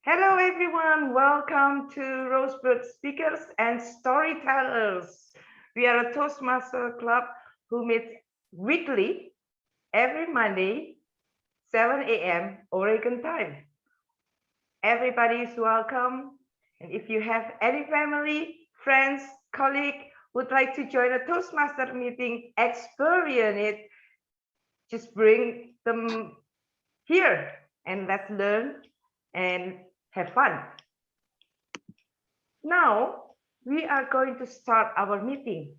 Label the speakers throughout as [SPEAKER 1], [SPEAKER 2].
[SPEAKER 1] Hello, everyone. Welcome to Roseburg Speakers and Storytellers. We are a Toastmaster club who meets weekly every Monday, 7 a.m. Oregon time. Everybody is welcome. And if you have any family, friends, colleague would like to join a Toastmaster meeting, experience it, just bring them here and let's learn and have fun. Now, we are going to start our meeting.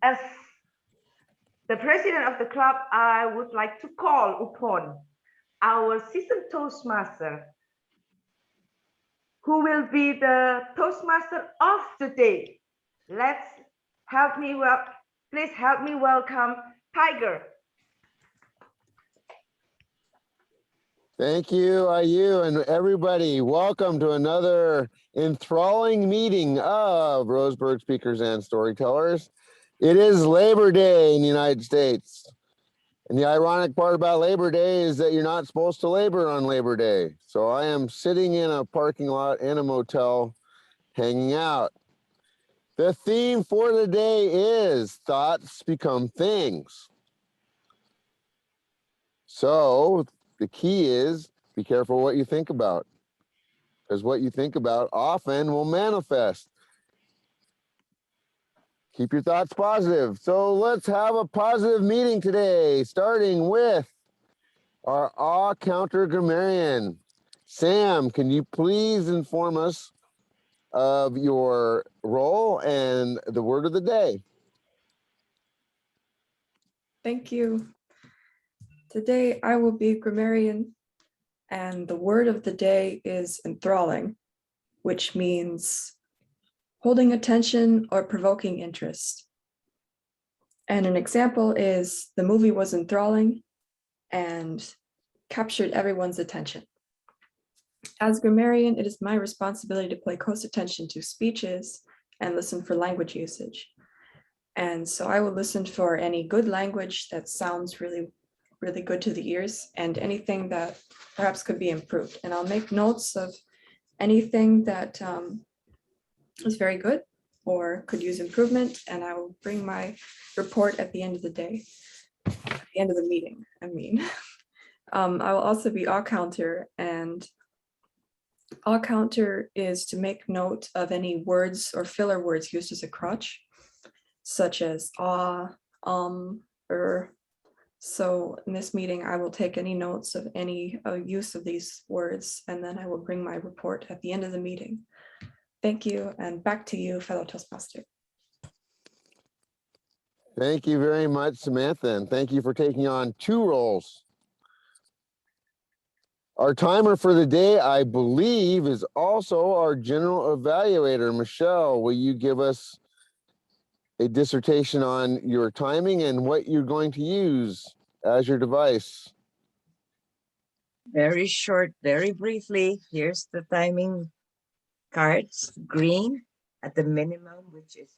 [SPEAKER 1] As the president of the club, I would like to call upon our seasoned Toastmaster, who will be the Toastmaster of the day. Please help me welcome Tiger.
[SPEAKER 2] Thank you, IU, and everybody. Welcome to another enthralling meeting of Roseburg Speakers and Storytellers. It is Labor Day in the United States. And the ironic part about Labor Day is that you're not supposed to labor on Labor Day. So I am sitting in a parking lot in a motel hanging out. The theme for the day is thoughts become things. So the key is be careful what you think about, because what you think about often will manifest. Keep your thoughts positive. So let's have a positive meeting today, starting with our awe counter grammarian. Sam, can you please inform us of your role and the word of the day?
[SPEAKER 3] Thank you. Today I will be grammarian, and the word of the day is enthralling, which means holding attention or provoking interest. And an example is the movie was enthralling and captured everyone's attention. As grammarian, it is my responsibility to pay close attention to speeches and listen for language usage. And so I will listen for any good language that sounds really good to the ears and anything that perhaps could be improved. And I'll make notes of anything that is very good or could use improvement. And I will bring my report at the end of the day, at the end of the meeting, I mean. I will also be awe counter, and awe counter is to make note of any words or filler words used as a crutch, such as So in this meeting, I will take any notes of any use of these words, and then I will bring my report at the end of the meeting. Thank you, and back to you, fellow Toastmaster.
[SPEAKER 2] Thank you very much, Samantha, and thank you for taking on two roles. Our timer for the day, I believe, is also our general evaluator. Michelle, will you give us a dissertation on your timing and what you're going to use as your device?
[SPEAKER 4] Very short, very briefly, here's the timing cards. Green at the minimum, which is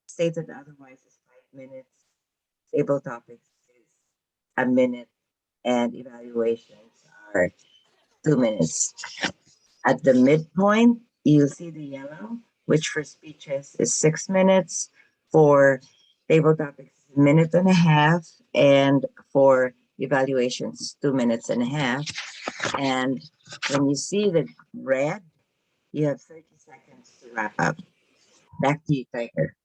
[SPEAKER 4] stated otherwise is 5 minutes. Table topics is a minute, and evaluations are 2 minutes. At the midpoint, you see the yellow, which for speeches is 6 minutes. For table topics, 1.5 minutes, and for evaluations, 2.5 minutes. And when you see the red, you have 30 seconds to wrap up. Back to you, Tiger.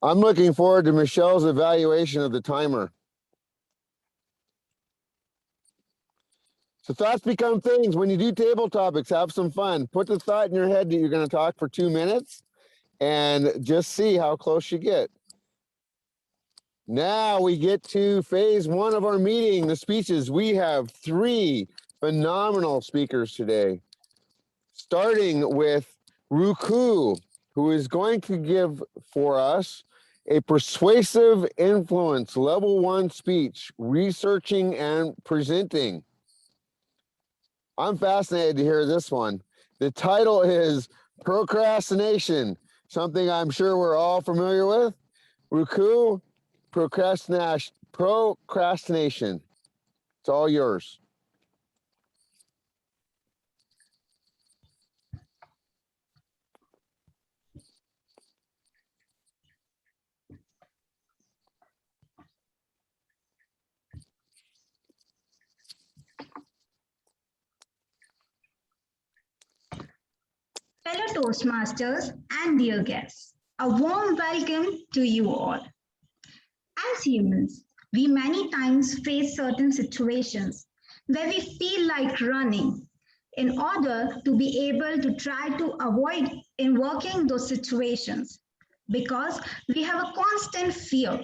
[SPEAKER 2] I'm looking forward to Michelle's evaluation of the timer. So thoughts become things. When you do table topics, have some fun. Put the thought in your head that you're going to talk for 2 minutes and just see how close you get. Now we get to phase one of our meeting, the speeches. We have 3 phenomenal speakers today, starting with Ruku, who is going to give for us a persuasive influence, level 1 speech, researching and presenting. I'm fascinated to hear this one. The title is Procrastination, something I'm sure we're all familiar with. Ruku, procrastination. It's all yours.
[SPEAKER 5] Fellow Toastmasters and dear guests, a warm welcome to you all. As humans, we many times face certain situations where we feel like running in order to be able to try to avoid invoking those situations because we have a constant fear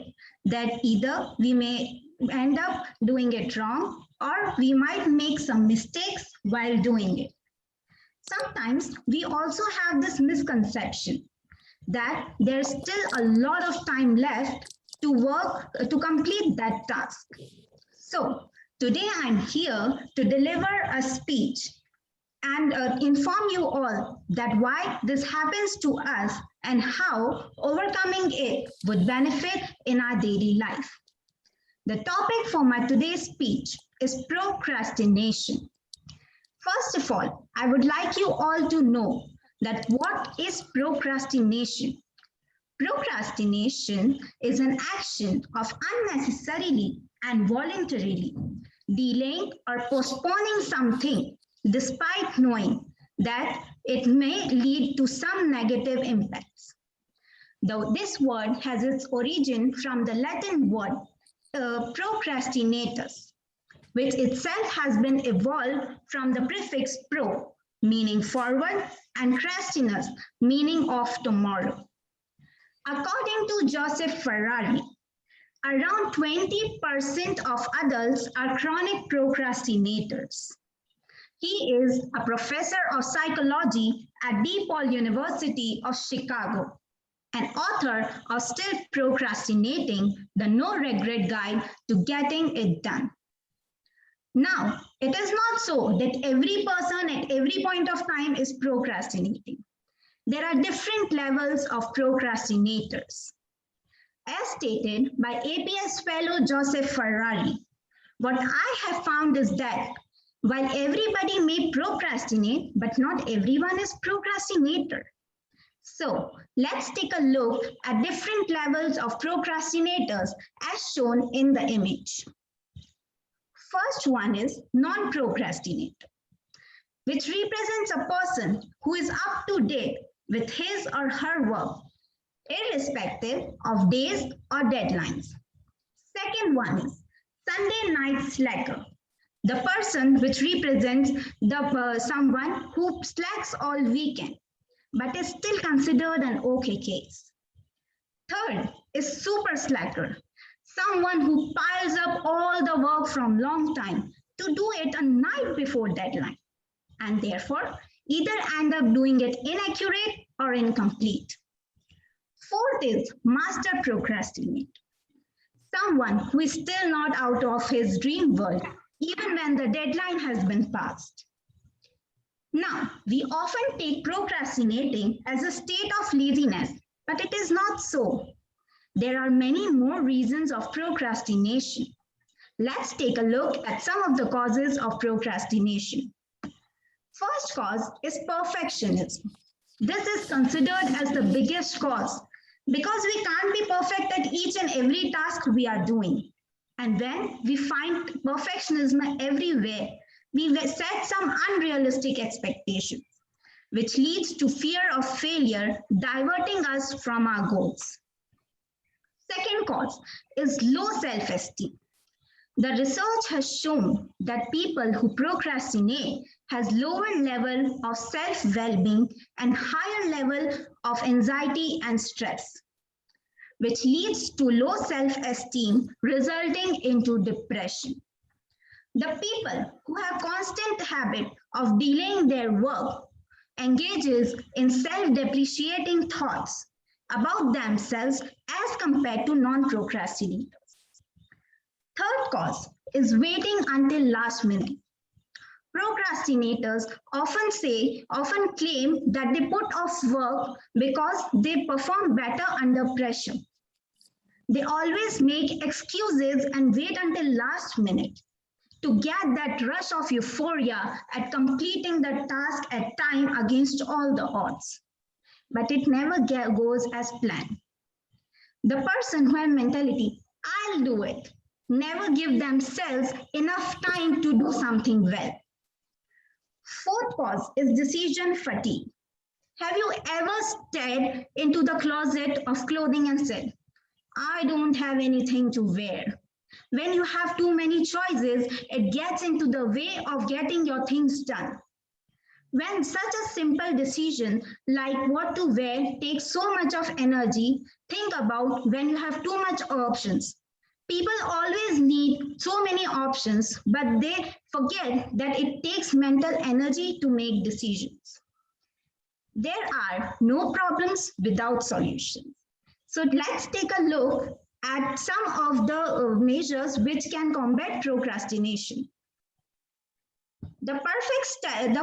[SPEAKER 5] that either we may end up doing it wrong or we might make some mistakes while doing it. Sometimes we also have this misconception that there's still a lot of time left to work to complete that task. So today I'm here to deliver a speech and inform you all that why this happens to us and how overcoming it would benefit in our daily life. The topic for my today's speech is procrastination. First of all, I would like you all to know that what is procrastination? Procrastination is an action of unnecessarily and voluntarily delaying or postponing something despite knowing that it may lead to some negative impacts. Though this word has its origin from the Latin word procrastinatus, which itself has been evolved from the prefix pro, meaning forward, and crastinus, meaning of tomorrow. According to Joseph Ferrari, around 20% of adults are chronic procrastinators. He is a professor of psychology at DePaul University of Chicago, an author of Still Procrastinating, the No Regret Guide to Getting It Done. Now, it is not so that every person at every point of time is procrastinating. There are different levels of procrastinators. As stated by APS fellow Joseph Ferrari, what I have found is that while everybody may procrastinate, but not everyone is procrastinator. So let's take a look at different levels of procrastinators as shown in the image. First one is non-procrastinator, which represents a person who is up to date with his or her work, irrespective of days or deadlines. Second one is Sunday night slacker, the person which represents the someone who slacks all weekend, but is still considered an okay case. Third is super slacker, someone who piles up all the work from long time to do it a night before deadline, and therefore either end up doing it inaccurate or incomplete. Fourth is master procrastinator, someone who is still not out of his dream world even when the deadline has been passed. Now, we often take procrastinating as a state of laziness, but it is not so. There are many more reasons of procrastination. Let's take a look at some of the causes of procrastination. First cause is perfectionism. This is considered as the biggest cause because we can't be perfect at each and every task we are doing. And when we find perfectionism everywhere, we set some unrealistic expectations, which leads to fear of failure, diverting us from our goals. Second cause is low self-esteem. The research has shown that people who procrastinate has lower level of self-well-being and higher level of anxiety and stress, which leads to low self-esteem resulting into depression. The people who have constant habit of delaying their work engages in self-depreciating thoughts about themselves as compared to non-procrastinators. Third cause is waiting until last minute. Procrastinators often claim that they put off work because they perform better under pressure. They always make excuses and wait until last minute to get that rush of euphoria at completing the task at time against all the odds. But it never goes as planned. The person who has mentality, I'll do it, never give themselves enough time to do something well. Fourth cause is decision fatigue. Have you ever stared into the closet of clothing and said, I don't have anything to wear? When you have too many choices, it gets into the way of getting your things done. When such a simple decision like what to wear takes so much of energy, think about when you have too much options. People always need so many options, but they forget that it takes mental energy to make decisions. There are no problems without solutions. So let's take a look at some of the measures which can combat procrastination. The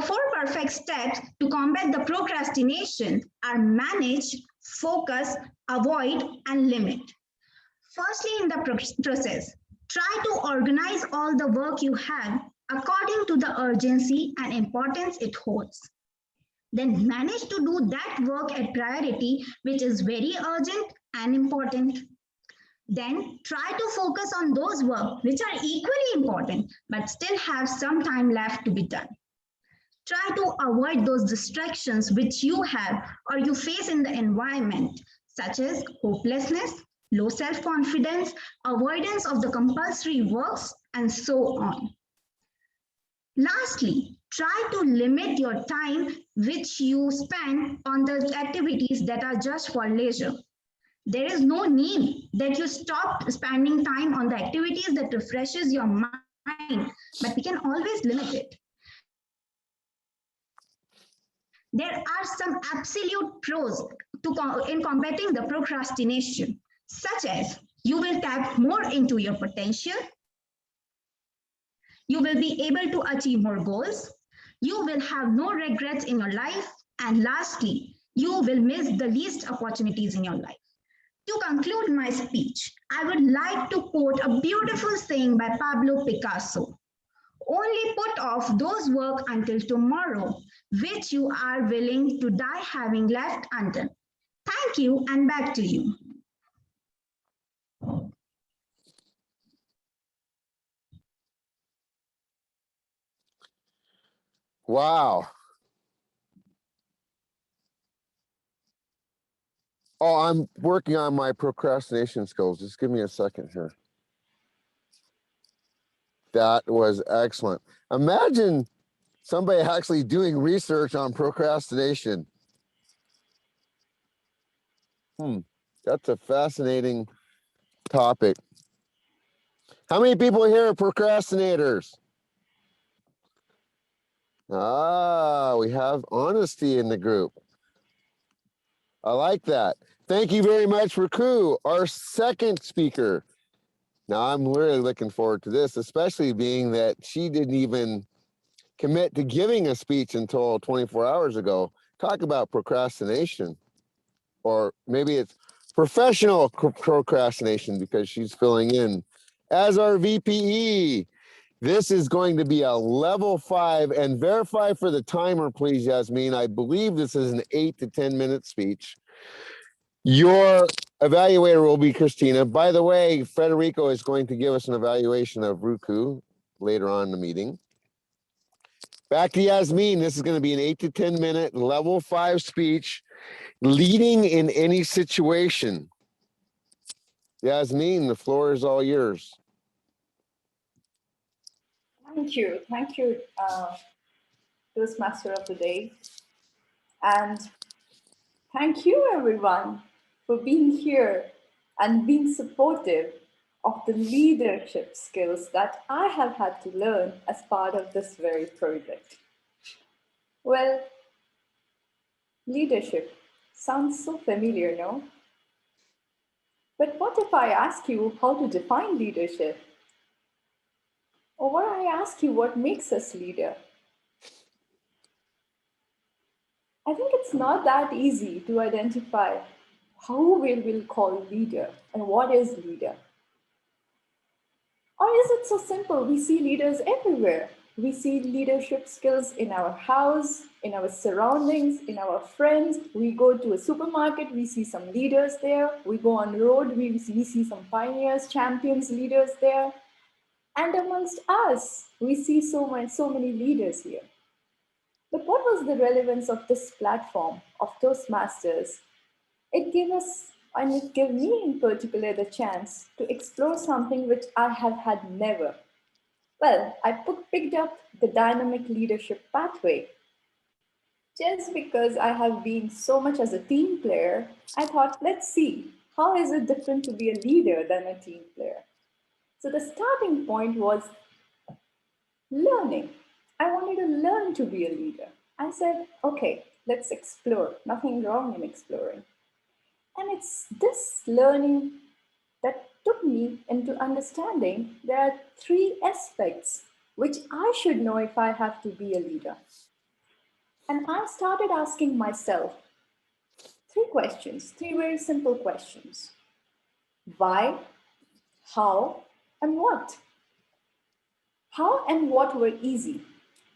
[SPEAKER 5] four perfect steps to combat the procrastination are manage, focus, avoid, and limit. Firstly, in the process, try to organize all the work you have according to the urgency and importance it holds. Then manage to do that work at priority, which is very urgent and important. Then try to focus on those work which are equally important, but still have some time left to be done. Try to avoid those distractions which you have or you face in the environment, such as hopelessness, low self-confidence, avoidance of the compulsory works, and so on. Lastly, try to limit your time which you spend on the activities that are just for leisure. There is no need that you stop spending time on the activities that refreshes your mind, but we can always limit it. There are some absolute pros in combating the procrastination, such as you will tap more into your potential, you will be able to achieve more goals, you will have no regrets in your life, and lastly, you will miss the least opportunities in your life. To conclude my speech, I would like to quote a beautiful saying by Pablo Picasso. Only put off those work until tomorrow, which you are willing to die having left undone. Thank you, and back to you.
[SPEAKER 2] Wow. Oh, I'm working on my procrastination skills. Just give me a second here. That was excellent. Imagine somebody actually doing research on procrastination. That's a fascinating topic. How many people here are procrastinators? Ah, we have honesty in the group. I like that. Thank you very much, Riku, our second speaker. Now, I'm really looking forward to this, especially being that she didn't even commit to giving a speech until 24 hours ago. Talk about procrastination, or maybe it's professional procrastination because she's filling in as our VPE. This is going to be a level 5, and verify for the timer, please, Yasmin. I believe this is an 8 to 10 minute speech. Your evaluator will be Christina. By the way, Federico is going to give us an evaluation of Ruku later on in the meeting. Back to Yasmin. This is going to be an 8 to 10 minute level 5 speech, leading in any situation. Yasmin, the floor is all yours.
[SPEAKER 6] Thank you, Toastmaster of the Day. And thank you, everyone, for being here and being supportive of the leadership skills that I have had to learn as part of this very project. Well, leadership sounds so familiar, no? But what if I ask you how to define leadership? Or what I ask you what makes us leader? I think it's not that easy to identify who we will call leader and what is leader. Or is it so simple? We see leaders everywhere. We see leadership skills in our house, in our surroundings, in our friends. We go to a supermarket, we see some leaders there. We go on road, we see some pioneers, champions, leaders there. And amongst us, we see so many leaders here. But what was the relevance of this platform of Toastmasters? It gave us, and it gave me in particular, the chance to explore something which I have had never. Well, I picked up the dynamic leadership pathway. Just because I have been so much as a team player, I thought, let's see, how is it different to be a leader than a team player? So the starting point was learning. I wanted to learn to be a leader. I said, okay, let's explore. Nothing wrong in exploring. And it's this learning that took me into understanding there are three aspects which I should know if I have to be a leader. And I started asking myself three questions, three very simple questions. Why, how, and what? How and what were easy.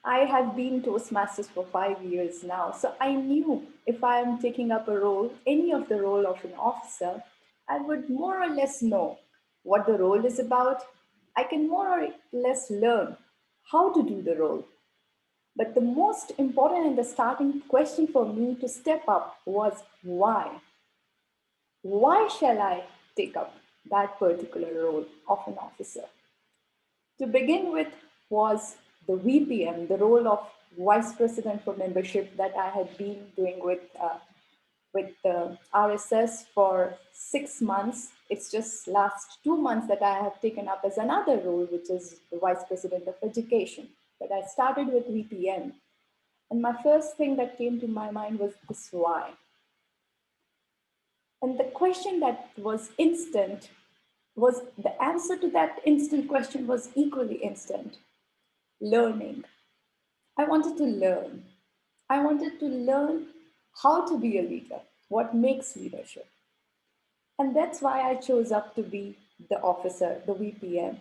[SPEAKER 6] I have been Toastmasters for 5 years now, so I knew if I am taking up a role, any of the role of an officer, I would more or less know what the role is about. I can more or less learn how to do the role. But the most important and the starting question for me to step up was why? Why shall I take up that particular role of an officer? To begin with was the VPM, the role of Vice President for Membership that I had been doing with the RSS for 6 months. It's just last 2 months that I have taken up as another role, which is the Vice President of Education. But I started with VPM. And my first thing that came to my mind was this why. And the question that was instant was the answer to that instant question was equally instant. Learning. I wanted to learn. I wanted to learn how to be a leader, what makes leadership. And that's why I chose up to be the officer, the VPM.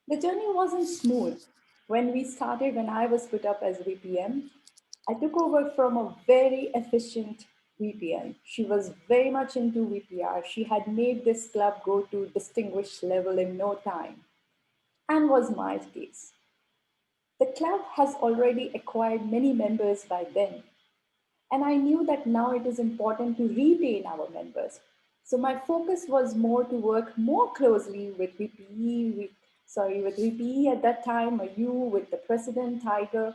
[SPEAKER 6] The journey wasn't smooth. When we started, when I was put up as VPM, I took over from a very efficient VPN. She was very much into VPR. She had made this club go to distinguished level in no time, and was my case. The club has already acquired many members by then, and I knew that now it is important to retain our members. So my focus was more to work more closely with with VPE at that time, or you, with the president, Tiger,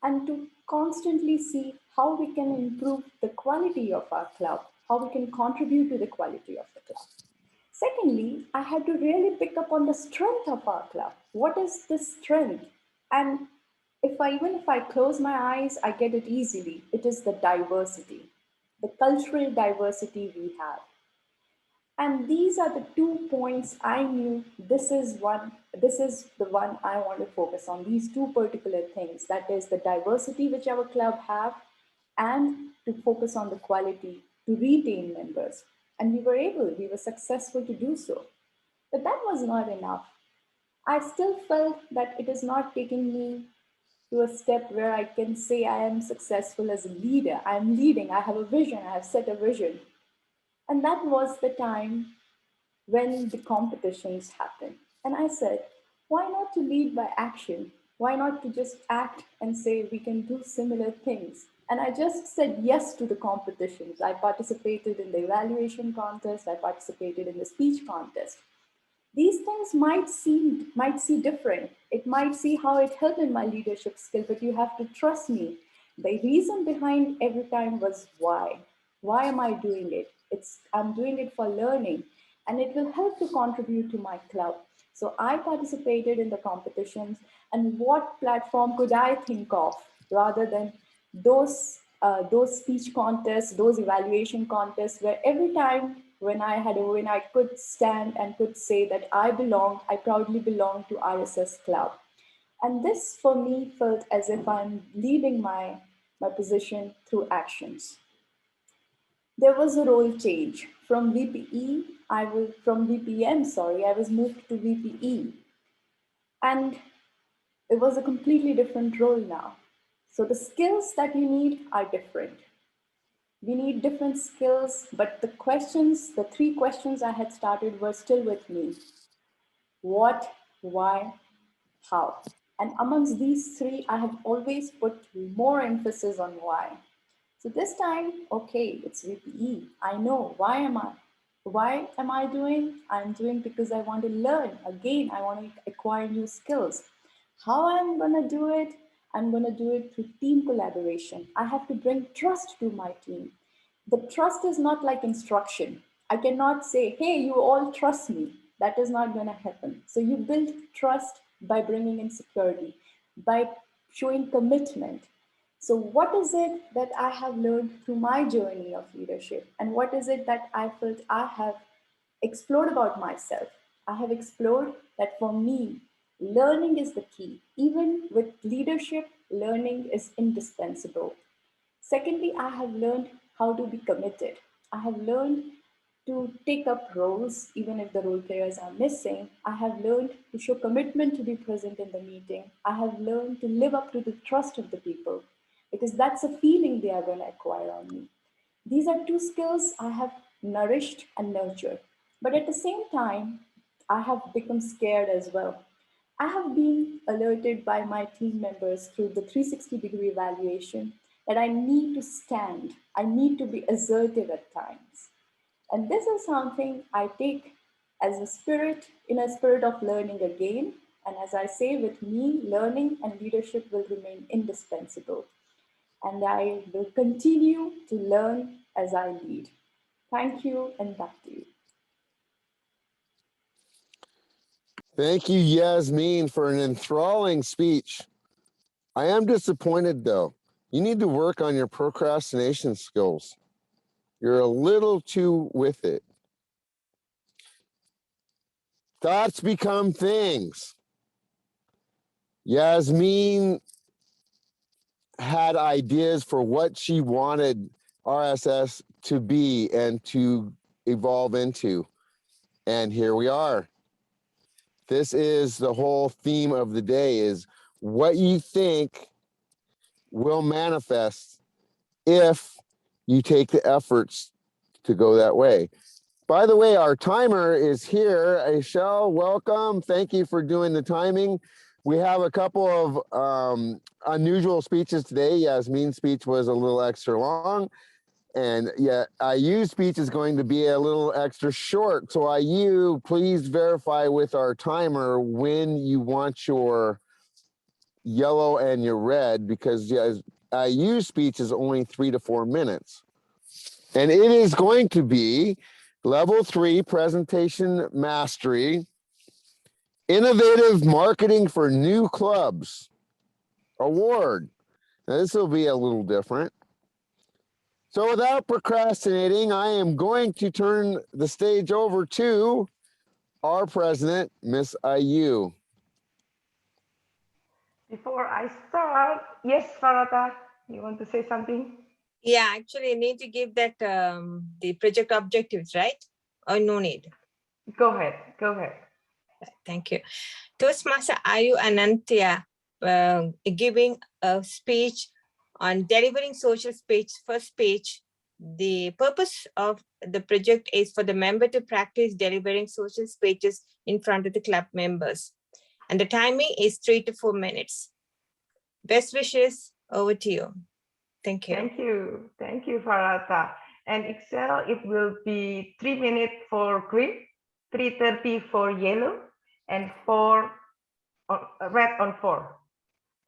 [SPEAKER 6] and to constantly see how we can improve the quality of our club, how we can contribute to the quality of the club. Secondly, I had to really pick up on the strength of our club. What is the strength? And even if I close my eyes, I get it easily. It is the diversity, the cultural diversity we have. And these are the 2 points I knew this is the one I want to focus on, these two particular things. That is the diversity which our club have, and to focus on the quality to retain members. And we were successful to do so. But that was not enough. I still felt that it is not taking me to a step where I can say I am successful as a leader. I am leading, I have a vision, I have set a vision. And that was the time when the competitions happened. And I said, why not to lead by action? Why not to just act and say we can do similar things? And I just said yes to the competitions. I participated in the evaluation contest. I participated in the speech contest. These things might see different. It might see how it helped in my leadership skill, but you have to trust me. The reason behind every time was why. Why am I doing it? I'm doing it for learning, and it will help to contribute to my club. So I participated in the competitions, and what platform could I think of rather than those speech contests, those evaluation contests, where every time when I could stand and could say that I proudly belong to RSS Club. And this for me felt as if I'm leading my position through actions. There was a role change from VPM, I was moved to VPE. And it was a completely different role now. So the skills that you need are different. We need different skills, but the questions, the three questions I had started were still with me. What, why, how? And amongst these three, I have always put more emphasis on why. So this time, okay, it's VPE. I know why am I? Why am I doing? I'm doing because I want to learn. Again, I want to acquire new skills. How I'm gonna do it? I'm gonna do it through team collaboration. I have to bring trust to my team. The trust is not like instruction. I cannot say, hey, you all trust me. That is not gonna happen. So you build trust by bringing in security, by showing commitment. So what is it that I have learned through my journey of leadership? And what is it that I felt I have explored about myself? I have explored that for me, learning is the key. Even with leadership, learning is indispensable. Secondly, I have learned how to be committed. I have learned to take up roles, even if the role players are missing. I have learned to show commitment to be present in the meeting. I have learned to live up to the trust of the people because that's a feeling they are going to acquire on me. These are two skills I have nourished and nurtured. But at the same time, I have become scared as well. I have been alerted by my team members through the 360-degree evaluation that I need to stand, I need to be assertive at times. And this is something I take as a spirit, in a spirit of learning again. And as I say, with me, learning and leadership will remain indispensable. And I will continue to learn as I lead. Thank you, and back to you.
[SPEAKER 2] Thank you, Yasmin, for an enthralling speech. I am disappointed, though. You need to work on your procrastination skills. You're a little too with it. Thoughts become things. Yasmin had ideas for what she wanted RSS to be and to evolve into. And here we are. This is the whole theme of the day, is what you think will manifest if you take the efforts to go that way. By the way, our timer is here. Aishel, welcome. Thank you for doing the timing. We have a couple of unusual speeches today. Yasmin's speech was a little extra long. And yeah, IU's speech is going to be a little extra short. So IU, please verify with our timer when you want your yellow and your red, because IU's speech is only 3 to 4 minutes. And it is going to be Level 3 Presentation Mastery, Innovative Marketing for New Clubs Award. Now, this will be a little different. So without procrastinating, I am going to turn the stage over to our president, Miss IU.
[SPEAKER 1] Before I start, yes, Farata, you want to say something?
[SPEAKER 7] Yeah, actually, you need to give that the project objectives, right? Or no need?
[SPEAKER 1] Go ahead, go ahead.
[SPEAKER 7] Thank you. Toastmaster Ayu Anantya giving a speech on delivering social speech, first speech. The purpose of the project is for the member to practice delivering social speeches in front of the club members. And the timing is 3 to 4 minutes. Best wishes, over to you. Thank you.
[SPEAKER 1] Thank you, Farata. And Excel, it will be 3 minutes for green, 3:30 for yellow, and 4 red on 4.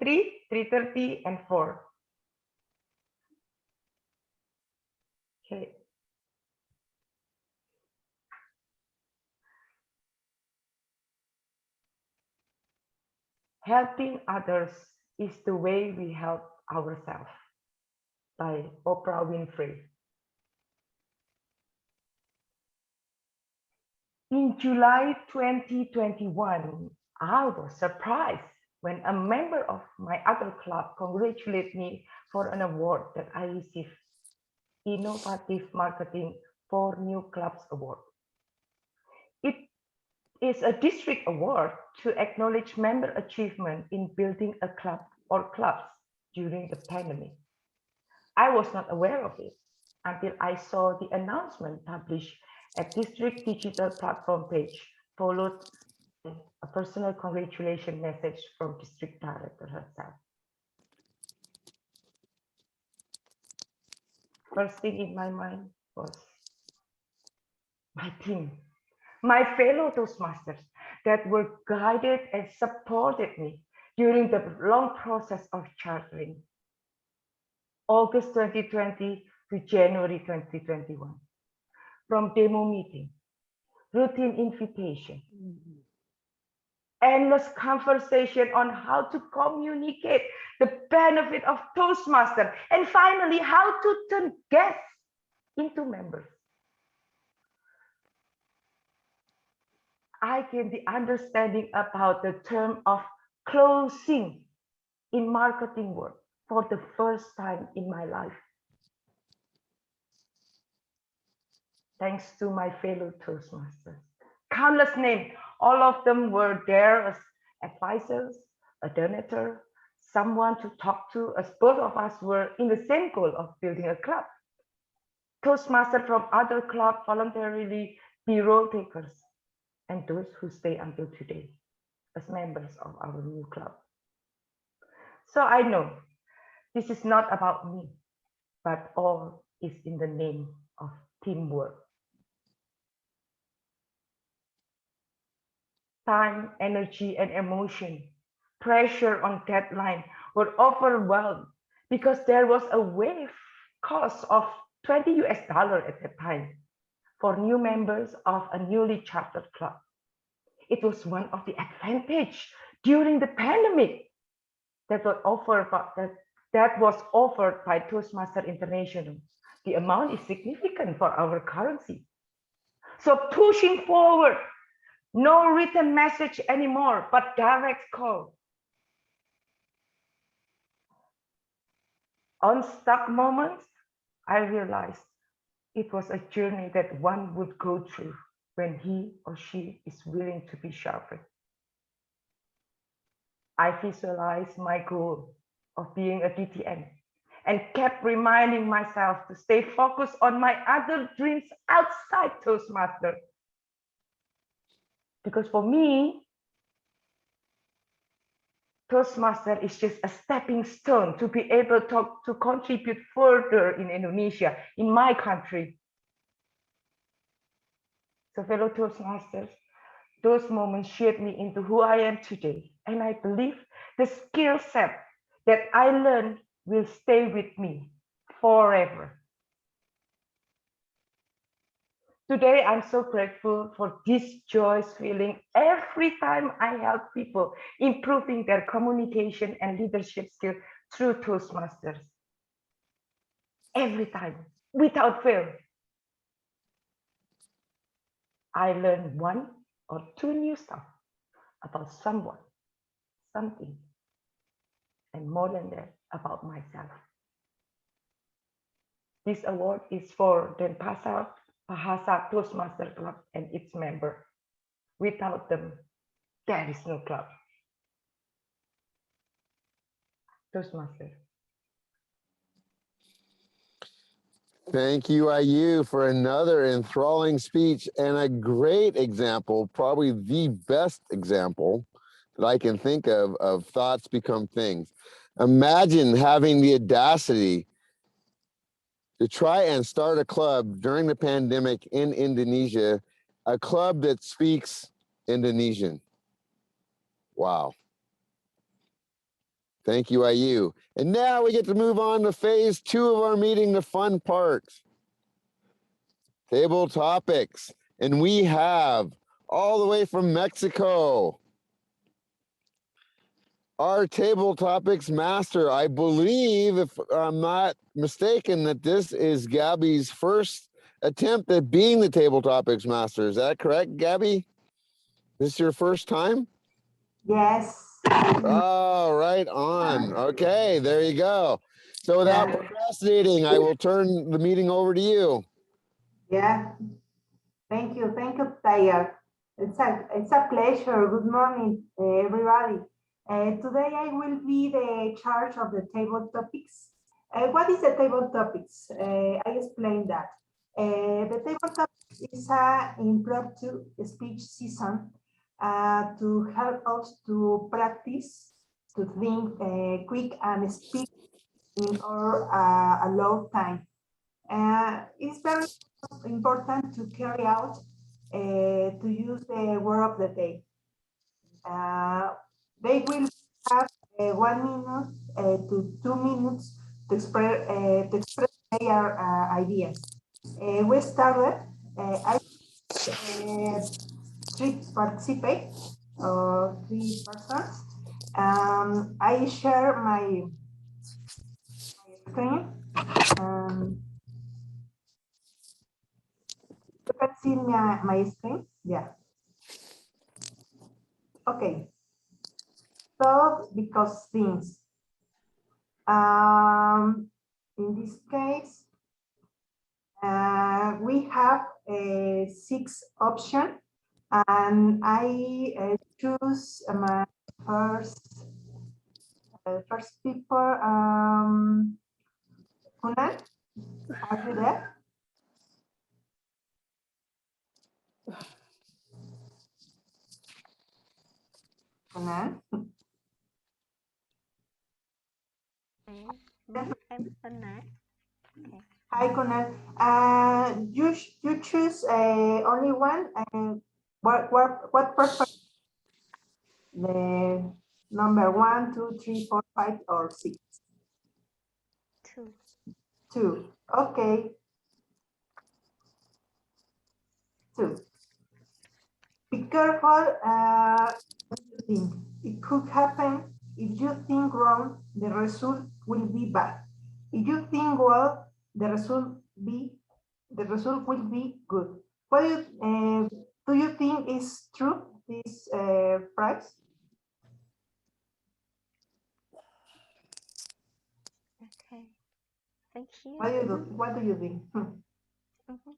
[SPEAKER 1] 3, 3:30, and 4. Okay. Helping others is the way we help ourselves, by Oprah Winfrey. In July 2021, I was surprised when a member of my other club congratulated me for an award that I received, Innovative Marketing for New Clubs Award. It is a district award to acknowledge member achievement in building a club or clubs during the pandemic. I was not aware of it until I saw the announcement published at district digital platform page, followed by a personal congratulation message from district director herself. First thing in my mind was my team, my fellow Toastmasters that were guided and supported me during the long process of chartering, August 2020 to January 2021. From demo meeting, routine invitation, endless conversation on how to communicate the benefit of Toastmaster, and finally, how to turn guests into members. I gained the understanding about the term of closing in marketing work for the first time in my life. Thanks to my fellow Toastmasters. Countless names, all of them were there as advisors, a donator, someone to talk to, as both of us were in the same goal of building a club. Toastmasters from other clubs voluntarily be role takers, and those who stay until today as members of our new club. So I know this is not about me, but all is in the name of teamwork. Time, energy, and emotion, pressure on deadline were overwhelmed because there was a wave cost of $20 at that time for new members of a newly chartered club. It was one of the advantages during the pandemic that was offered by Toastmaster International. The amount is significant for our currency. So pushing forward, no written message anymore, but direct call. On stuck moments, I realized it was a journey that one would go through when he or she is willing to be sharpened. I visualized my goal of being a DTN and kept reminding myself to stay focused on my other dreams outside Toastmaster. Because for me, Toastmaster is just a stepping stone to be able to contribute further in Indonesia, in my country. So fellow Toastmasters, those moments shaped me into who I am today. And I believe the skill set that I learned will stay with me forever. Today, I'm so grateful for this joyous feeling every time I help people improving their communication and leadership skills through Toastmasters. Every time, without fail. I learn one or two new stuff about someone, something, and more than that, about myself. This award is for Denpasar Bahasa Toastmaster Club and its member. Without them, there is no club. Toastmaster.
[SPEAKER 2] Thank you, IU, for another enthralling speech and a great example, probably the best example that I can think of thoughts become things. Imagine having the audacity to try and start a club during the pandemic in Indonesia, a club that speaks Indonesian. Wow. Thank you, IU. And now we get to move on to phase 2 of our meeting, the fun part. Table topics. And we have, all the way from Mexico, our table topics master. I believe, if I'm not mistaken, that this is Gabby's first attempt at being the table topics master. Is that correct, Gabby? This is your first time?
[SPEAKER 8] Yes.
[SPEAKER 2] Oh, right on. Okay, there you go. So without
[SPEAKER 8] Yeah.
[SPEAKER 2] procrastinating, I will turn the meeting over to you.
[SPEAKER 8] Yeah. Thank you, Tayo. It's a pleasure. Good morning, everybody. Today I will be the charge of the table topics. What is the table topics? I explained that. The table topics is an impromptu speech season to help us to practice, to think quick and speak in our allowed time. It's very important to carry out to use the word of the day. They will have 1 minute to 2 minutes to express their ideas. We started. I three participate, three persons. I share my screen. You can see my screen. Yeah. Okay. So because things. In this case, we have 6 options, and I choose my first people. Kunal, are you there? Kunal?
[SPEAKER 9] I'm Sana. Okay.
[SPEAKER 8] Hi, Kunal. You choose only one, and what prefer? The number 1, 2, 3, 4, 5, or 6?
[SPEAKER 9] 2.
[SPEAKER 8] 2. Okay. 2. Be careful. What you think? It could happen. If you think wrong, the result will be bad. If you think well, the result will be good. What do you think is true? This price?
[SPEAKER 9] Okay. Thank you.
[SPEAKER 8] What do you think?
[SPEAKER 9] Mhm.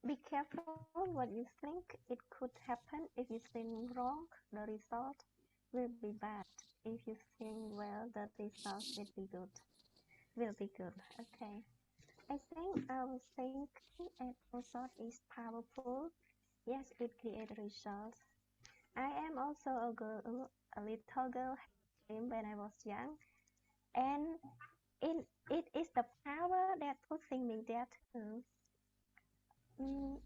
[SPEAKER 9] Be careful what you think. It could happen if you think wrong. The result will be bad. If you think well, the result will be good. Will be good. Okay. I think our thinking and result is powerful. Yes, it creates results. I am also a girl, a little girl when I was young, and it is the power that pushing me there too. Mm,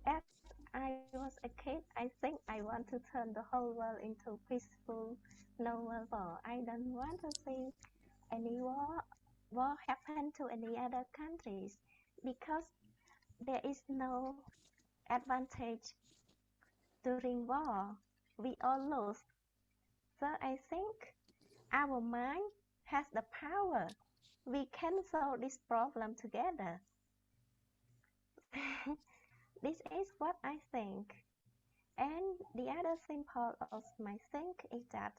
[SPEAKER 9] as I was a kid, I think I want to turn the whole world into peaceful, normal world. I don't want to see any war happen to any other countries because there is no advantage during war. We all lose. So I think our mind has the power. We can solve this problem together. This is what I think. And the other simple of my think is that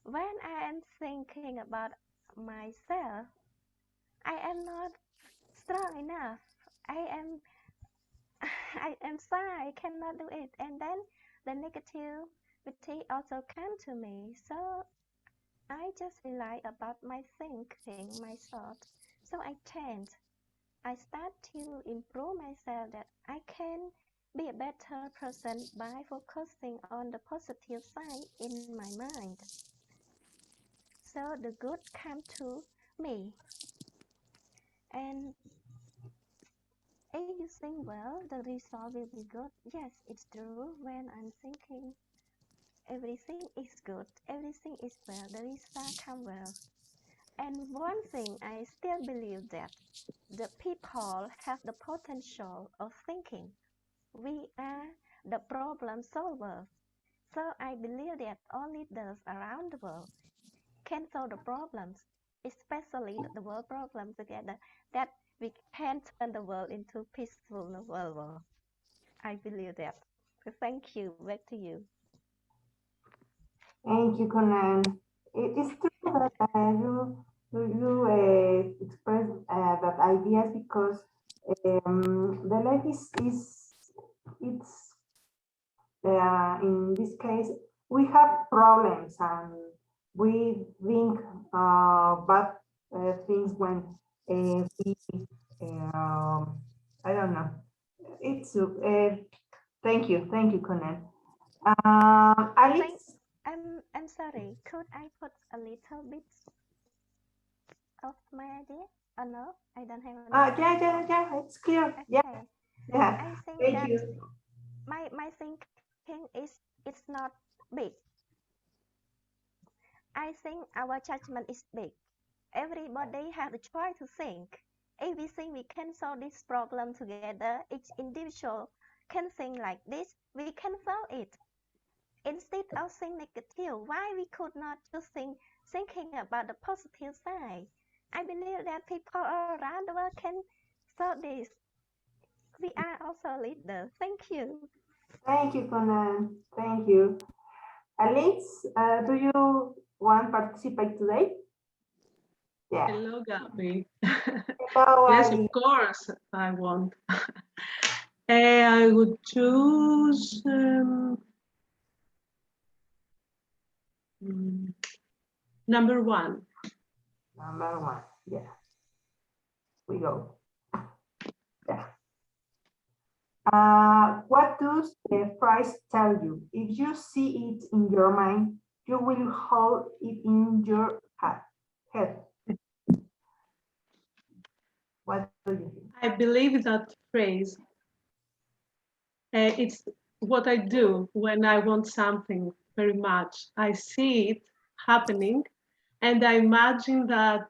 [SPEAKER 9] when I am thinking about myself, I am not strong enough. I am I am shy, I cannot do it. And then the negativity also come to me. So I just rely about my thinking, my thought. So I change. I start to improve myself that I can be a better person by focusing on the positive side in my mind. So the good come to me. And if you think well, the result will be good. Yes, it's true. When I'm thinking everything is good, everything is well, the result come well. And one thing I still believe that the people have the potential of thinking. We are the problem solvers. So I believe that all leaders around the world can solve the problems, especially the world problem together, that we can turn the world into peaceful world. I believe that. So thank you. Back to you.
[SPEAKER 8] Thank you, Conan. It is true that you express that ideas because the life is it's in this case, we have problems and we think bad things when we, I don't know. It's thank you, Conan. Alice.
[SPEAKER 9] I'm sorry. Could I put a little bit of my idea? Oh no, I don't have an
[SPEAKER 8] Yeah, it's clear.
[SPEAKER 9] Okay.
[SPEAKER 8] Yeah,
[SPEAKER 9] I think
[SPEAKER 8] thank
[SPEAKER 9] that
[SPEAKER 8] you.
[SPEAKER 9] my thinking is it's not big. I think our judgment is big. Everybody has a choice to think. If we think we can solve this problem together, each individual can think like this, we can solve it. Instead of thinking negative, why we could not just thinking about the positive side? I believe that people all around the world can solve this. We are also leaders. Thank you.
[SPEAKER 8] Thank you, Conan. Thank you. Alice, do you want to participate today? Yeah.
[SPEAKER 10] Hello, Gabby.
[SPEAKER 8] Hello,
[SPEAKER 10] Yes,
[SPEAKER 8] Ali.
[SPEAKER 10] of course, I want. I would choose number 1.
[SPEAKER 8] Number 1, yeah. We go. Yeah. What does the phrase tell you? If you see it in your mind, you will hold it in your head. What do you think?
[SPEAKER 10] I believe that phrase. It's what I do when I want something very much. I see it happening, and I imagine that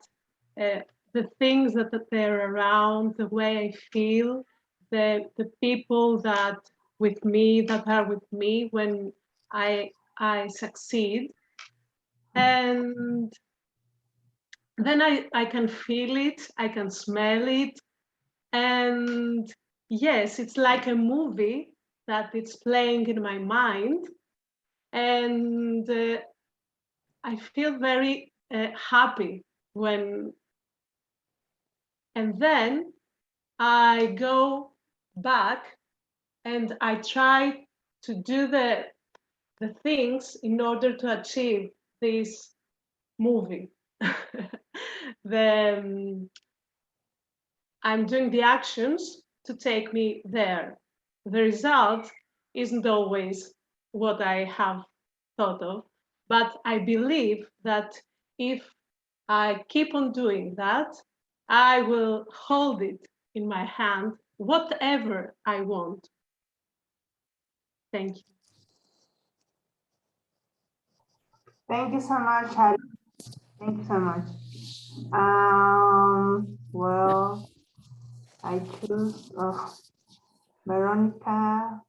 [SPEAKER 10] the things that are around, the way I feel, the people that are with me when I succeed, and then I can feel it, I can smell it, and yes, it's like a movie that it's playing in my mind, and I feel very happy when, and then I go back and I try to do the things in order to achieve this movie. Then I'm doing the actions to take me there. The result isn't always what I have thought of, but I believe that if I keep on doing that, I will hold it in my hand, whatever I want. Thank you.
[SPEAKER 8] Thank you so much, Ali. Thank you so much. Well, I choose Veronica.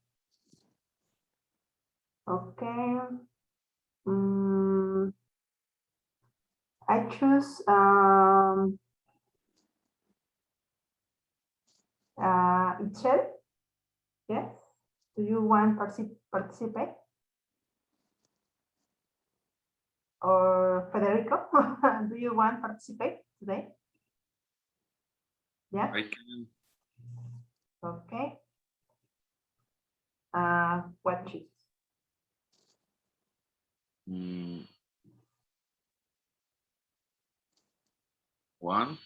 [SPEAKER 8] Okay. I choose Itzel. Yes. Do you want to participate? Or Federico, do you want to participate today? Yeah.
[SPEAKER 11] I can.
[SPEAKER 8] Okay. What choose?
[SPEAKER 11] One.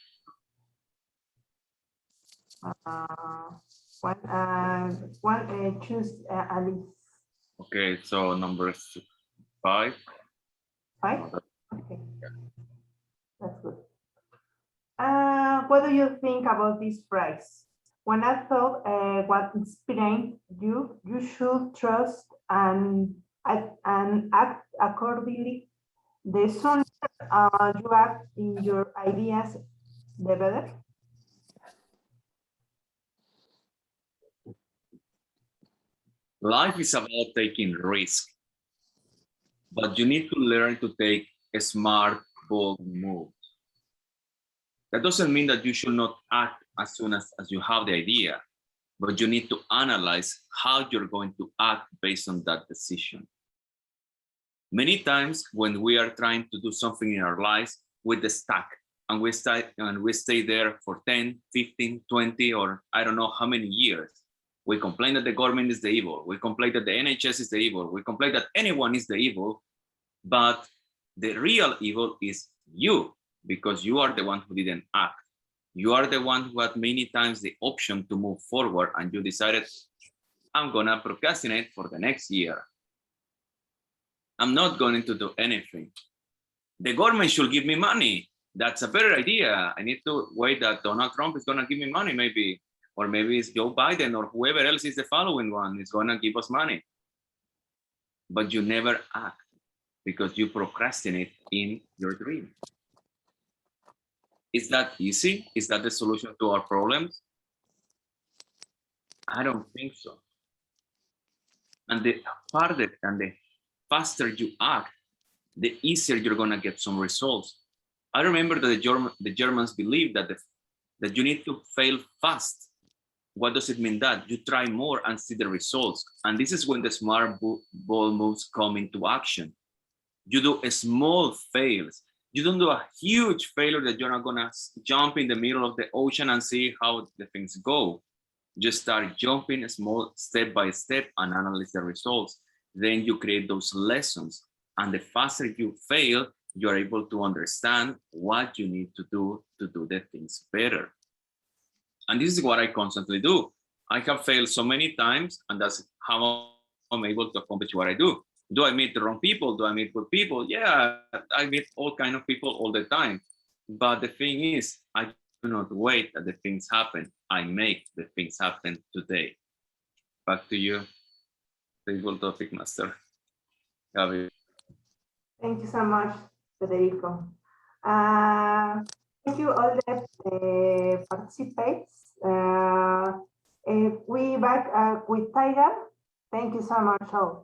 [SPEAKER 8] Choose Alice.
[SPEAKER 11] Okay, so number 5.
[SPEAKER 8] 5? Okay. That's good. What do you think about this prize? When I thought what inspired you, you should trust and act accordingly. The sooner you act in your ideas, the better.
[SPEAKER 11] Life is about taking risk, but you need to learn to take a smart, bold moves. That doesn't mean that you should not act as soon as you have the idea, but you need to analyze how you're going to act based on that decision. Many times when we are trying to do something in our lives, we get stuck and we stay there for 10, 15, 20, or I don't know how many years. We complain that the government is the evil. We complain that the NHS is the evil. We complain that anyone is the evil. But the real evil is you, because you are the one who didn't act. You are the one who had many times the option to move forward, and you decided, I'm gonna procrastinate for the next year. I'm not going to do anything. The government should give me money. That's a better idea. I need to wait that Donald Trump is gonna give me money, maybe, or maybe it's Joe Biden or whoever else is the following one is gonna give us money. But you never act because you procrastinate in your dream. Is that easy? Is that the solution to our problems? I don't think so. And the farther and the faster you act, the easier you're gonna get some results. I remember that the Germans believe that that you need to fail fast. What does it mean that? You try more and see the results. And this is when the smart ball moves come into action. You do a small fails. You don't do a huge failure that you're not gonna jump in the middle of the ocean and see how the things go. Just start jumping small step by step and analyze the results. Then you create those lessons. And the faster you fail, you're able to understand what you need to do the things better. And this is what I constantly do. I have failed so many times, and that's how I'm able to accomplish what I do. Do I meet the wrong people? Do I meet good people? Yeah, I meet all kinds of people all the time. But the thing is, I do not wait that the things happen. I make the things happen today. Back to you, table topic master. Gabi.
[SPEAKER 8] Thank you so much, Federico. Thank you all the participants. We back with Tiger. Thank you so much all.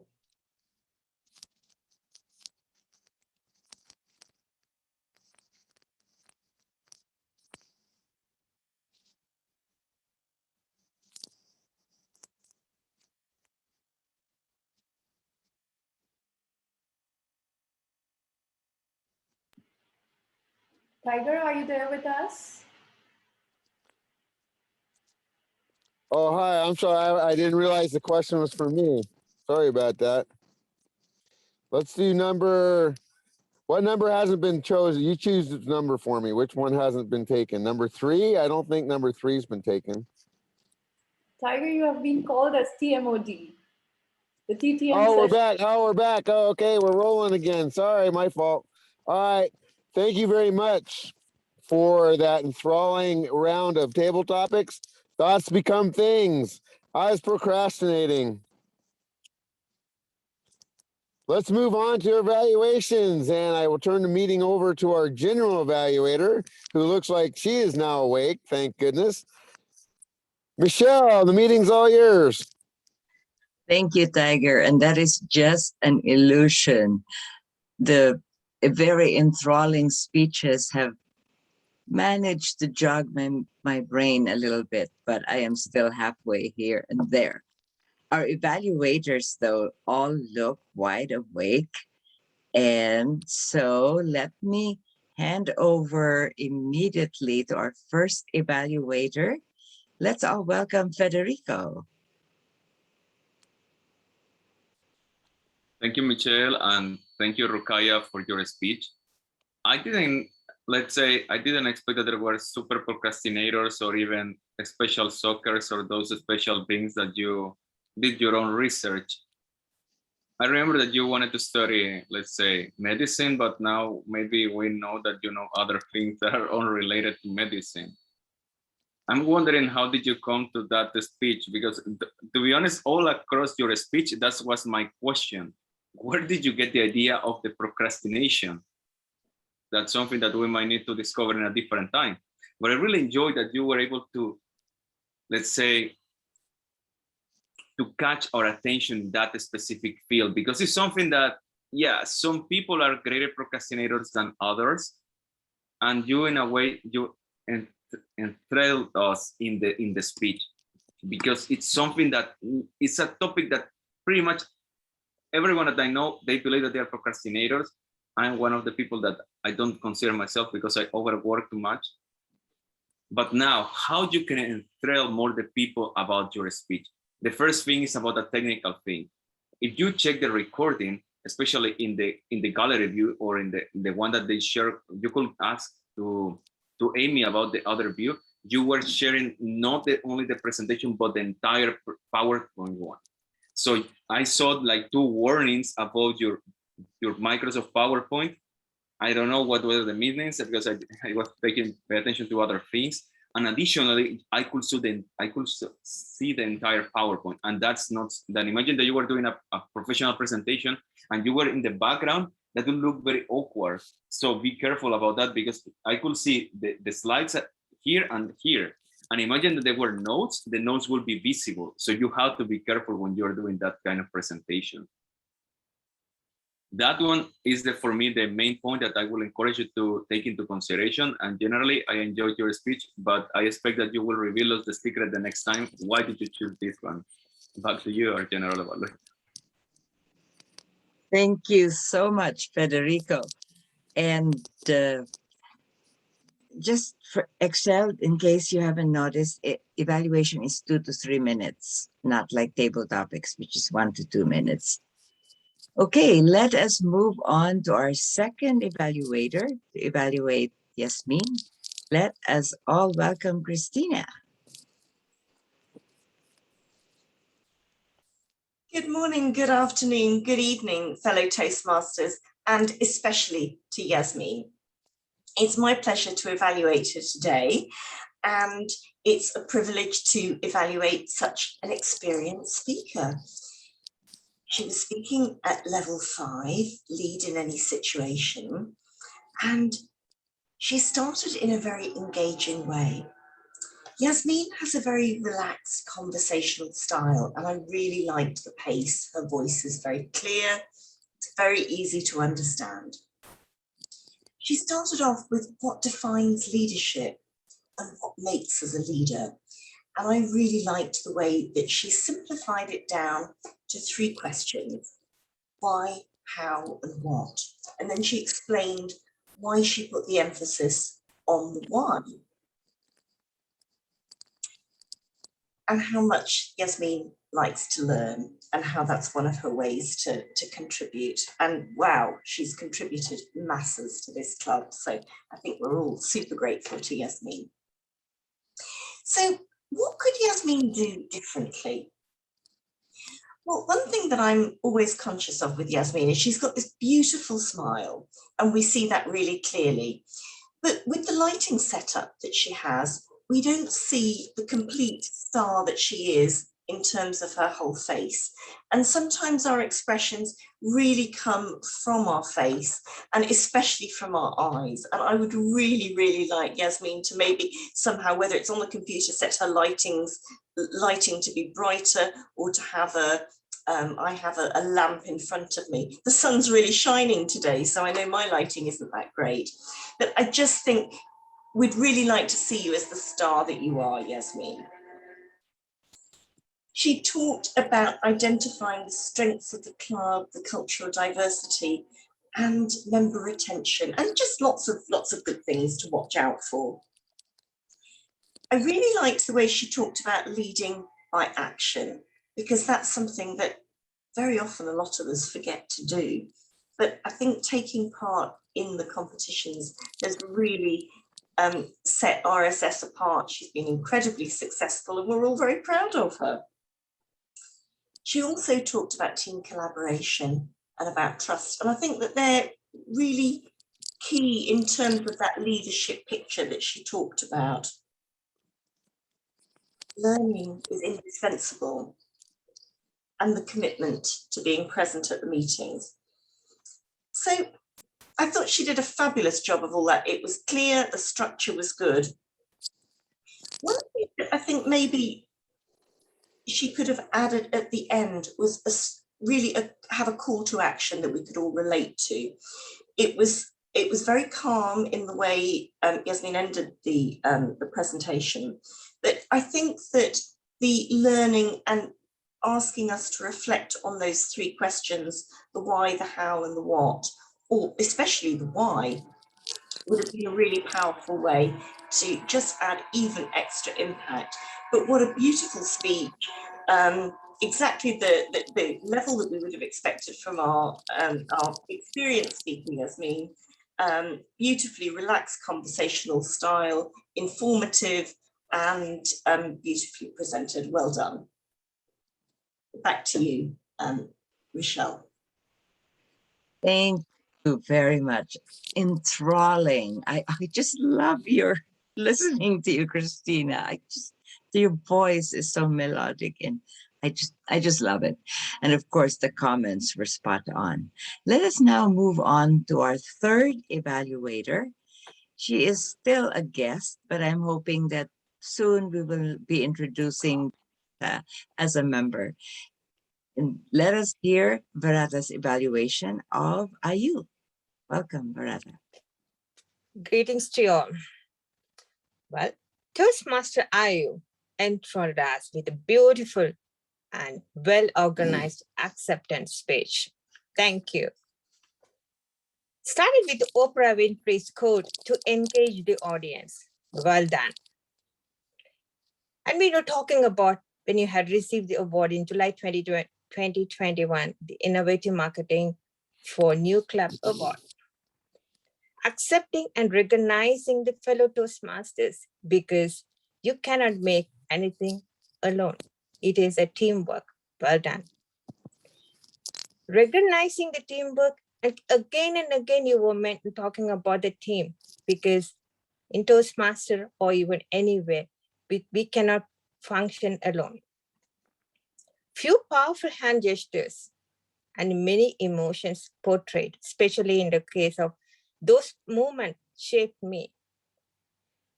[SPEAKER 6] Tiger, are you there with us?
[SPEAKER 2] Oh, hi. I'm sorry. I didn't realize the question was for me. Sorry about that. Let's do number. What number hasn't been chosen? You choose the number for me. Which one hasn't been taken? Number 3? I don't think number 3's been taken.
[SPEAKER 6] Tiger, you have been called as TMOD. The TTM
[SPEAKER 2] Oh, we're
[SPEAKER 6] session.
[SPEAKER 2] back. Oh, we're back. Oh, okay. We're rolling again. Sorry, my fault. All right. Thank you very much for that enthralling round of table topics. Thoughts become things. I was procrastinating. Let's move on to evaluations, and I will turn the meeting over to our general evaluator, who looks like she is now awake, thank goodness. Michelle, the meeting's all yours.
[SPEAKER 4] Thank you, Tiger. And that is just an illusion. The very enthralling speeches have managed to jog my brain a little bit, but I am still halfway here and there. Our evaluators, though, all look wide awake. And so let me hand over immediately to our first evaluator. Let's all welcome Federico.
[SPEAKER 11] Thank you, Michelle, and thank you, Rukaya, for your speech. I didn't expect that there were super procrastinators or even special suckers or those special beings that you did your own research. I remember that you wanted to study, let's say, medicine, but now maybe we know that you know other things that are unrelated to medicine. I'm wondering, how did you come to that speech? Because to be honest, all across your speech, that was my question. Where did you get the idea of the procrastination? That's something that we might need to discover in a different time. But I really enjoyed that you were able to, let's say, to catch our attention in that specific field, because it's something that, yeah, some people are greater procrastinators than others. And you, in a way, you enthralled us in the speech, because it's something that it's a topic that pretty much everyone that I know, they believe that they are procrastinators. I'm one of the people that I don't consider myself because I overwork too much. But now, how you can enthrall more the people about your speech? The first thing is about a technical thing. If you check the recording, especially in the gallery view or in the one that they share, you could ask to Amy about the other view. You were sharing not only the presentation, but the entire PowerPoint one. So I saw like 2 warnings about your Microsoft PowerPoint. I don't know what were the meanings because I was paying attention to other things. And additionally, I could see the entire PowerPoint, and that's not that. Imagine that you were doing a professional presentation and you were in the background. That would look very awkward. So be careful about that, because I could see the slides here and here. And imagine that there were notes, the notes will be visible. So you have to be careful when you're doing that kind of presentation. That one is for me, the main point that I will encourage you to take into consideration. And generally, I enjoyed your speech, but I expect that you will reveal us the secret the next time. Why did you choose this one? Back to you, our General Evaluator.
[SPEAKER 4] Thank you so much, Federico. And just for Excel, in case you haven't noticed, evaluation is 2 to 3 minutes, not like table topics, which is 1 to 2 minutes. Okay, let us move on to our second evaluator to evaluate Yasmin. Let us all welcome Christina.
[SPEAKER 12] Good morning, good afternoon, good evening, fellow Toastmasters, and especially to Yasmin. It's my pleasure to evaluate her today, and it's a privilege to evaluate such an experienced speaker. She was speaking at level 5, lead in any situation, and she started in a very engaging way. Yasmin has a very relaxed conversational style, and I really liked the pace. Her voice is very clear, it's very easy to understand. She started off with what defines leadership and what makes us a leader. And I really liked the way that she simplified it down to 3 questions: why, how, and what. And then she explained why she put the emphasis on the why. And how much Yasmin likes to learn, and how that's one of her ways to contribute. And wow, she's contributed masses to this club. So I think we're all super grateful to Yasmin. So what could Yasmin do differently? Well, one thing that I'm always conscious of with Yasmin is she's got this beautiful smile, and we see that really clearly. But with the lighting setup that she has, we don't see the complete star that she is in terms of her whole face. And sometimes our expressions really come from our face, and especially from our eyes. And I would really, really like Yasmin to maybe somehow, whether it's on the computer, set her lighting to be brighter, or to have I have a lamp in front of me. The sun's really shining today, so I know my lighting isn't that great. But I just think we'd really like to see you as the star that you are, Yasmin. She talked about identifying the strengths of the club, the cultural diversity, and member retention, and just lots of good things to watch out for. I really liked the way she talked about leading by action, because that's something that very often a lot of us forget to do. But I think taking part in the competitions has really set RSS apart. She's been incredibly successful, and we're all very proud of her. She also talked about team collaboration and about trust. And I think that they're really key in terms of that leadership picture that she talked about. Learning is indispensable, and the commitment to being present at the meetings. So I thought she did a fabulous job of all that. It was clear, the structure was good. One thing that I think maybe she could have added at the end was have a call to action that we could all relate to. It was very calm in the way Yasmin ended the presentation, but I think that the learning and asking us to reflect on those 3 questions, the why, the how, and the what, or especially the why, would have been a really powerful way to just add even extra impact. But what a beautiful speech, exactly the level that we would have expected from our experienced speaking, Yasmin. Beautifully relaxed conversational style, informative and beautifully presented. Well done. Back to you, Michelle.
[SPEAKER 4] Thank you very much. Enthralling. I just love your listening to you, Christina. Your voice is so melodic and I just love it. And of course, the comments were spot on. Let us now move on to our third evaluator. She is still a guest, but I'm hoping that soon we will be introducing as a member. And let us hear Varada's evaluation of Ayu. Welcome, Varada.
[SPEAKER 7] Greetings to you all. Well, Toastmaster Ayu enthralled us with a beautiful and well-organized acceptance speech. Thank you. Started with Oprah Winfrey's quote to engage the audience. Well done. And we were talking about when you had received the award in July 2021, the Innovative Marketing for New Club Award. Accepting and recognizing the fellow Toastmasters because you cannot make anything alone. It is a teamwork. Well done. Recognizing the teamwork, and again you were talking about the team because in Toastmaster or even anywhere, we cannot function alone. Few powerful hand gestures and many emotions portrayed, especially in the case of those moments shaped me.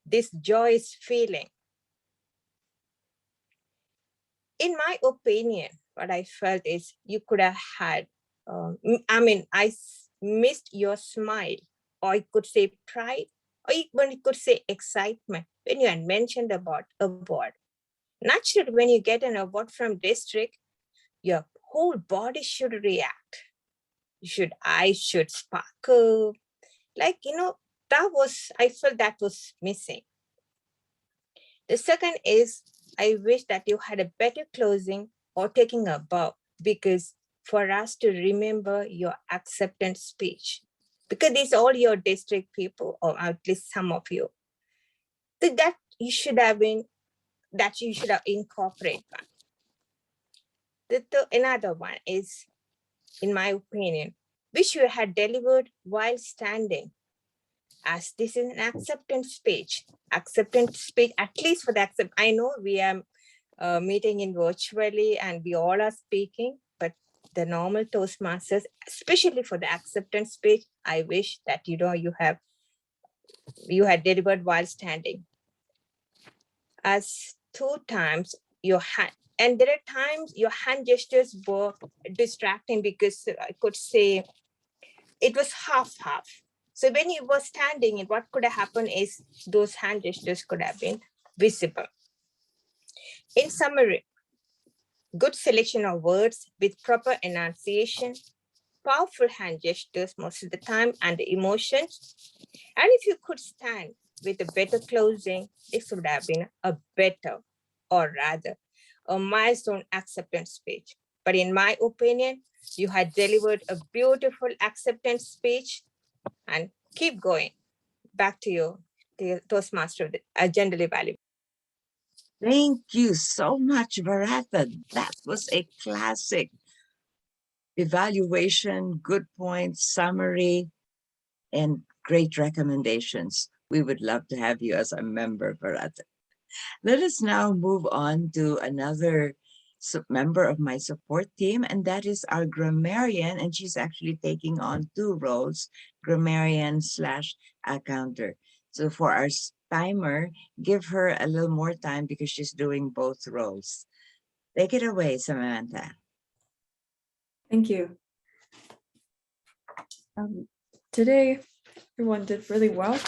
[SPEAKER 7] This joyous feeling. In my opinion, what I felt is you could have had, I missed your smile, or I could say pride, or even you could say excitement when you had mentioned about award. Naturally, when you get an award from district, your whole body should react. Eyes should sparkle. Like, I felt that was missing. The second is, I wish that you had a better closing or taking a bow, because for us to remember your acceptance speech, because these are all your district people, or at least some of you, that you should have incorporated. Another one is, in my opinion, which you had delivered while standing, as this is an acceptance speech, at least for the I know we are meeting in virtually and we all are speaking, but the normal Toastmasters, especially for the acceptance speech, I wish that you had delivered while standing. As 2 times your hand, and there are times your hand gestures were distracting because I could say it was half. So when you were standing, what could have happened is those hand gestures could have been visible. In summary, good selection of words with proper enunciation, powerful hand gestures most of the time, and the emotions. And if you could stand with a better closing, this would have been a better, or rather, a milestone acceptance speech. But in my opinion, you had delivered a beautiful acceptance speech, and keep going. Back to you, the Toastmaster, generally valuable.
[SPEAKER 4] Thank you so much, Varada. That was a classic evaluation, good points, summary, and great recommendations. We would love to have you as a member, Varada. Let us now move on to another member of my support team, and that is our grammarian, and she's actually taking on 2 roles, grammarian / accounter. So for our timer, give her a little more time because she's doing both roles. Take it away, Samantha.
[SPEAKER 3] Thank you. Today, everyone did really well.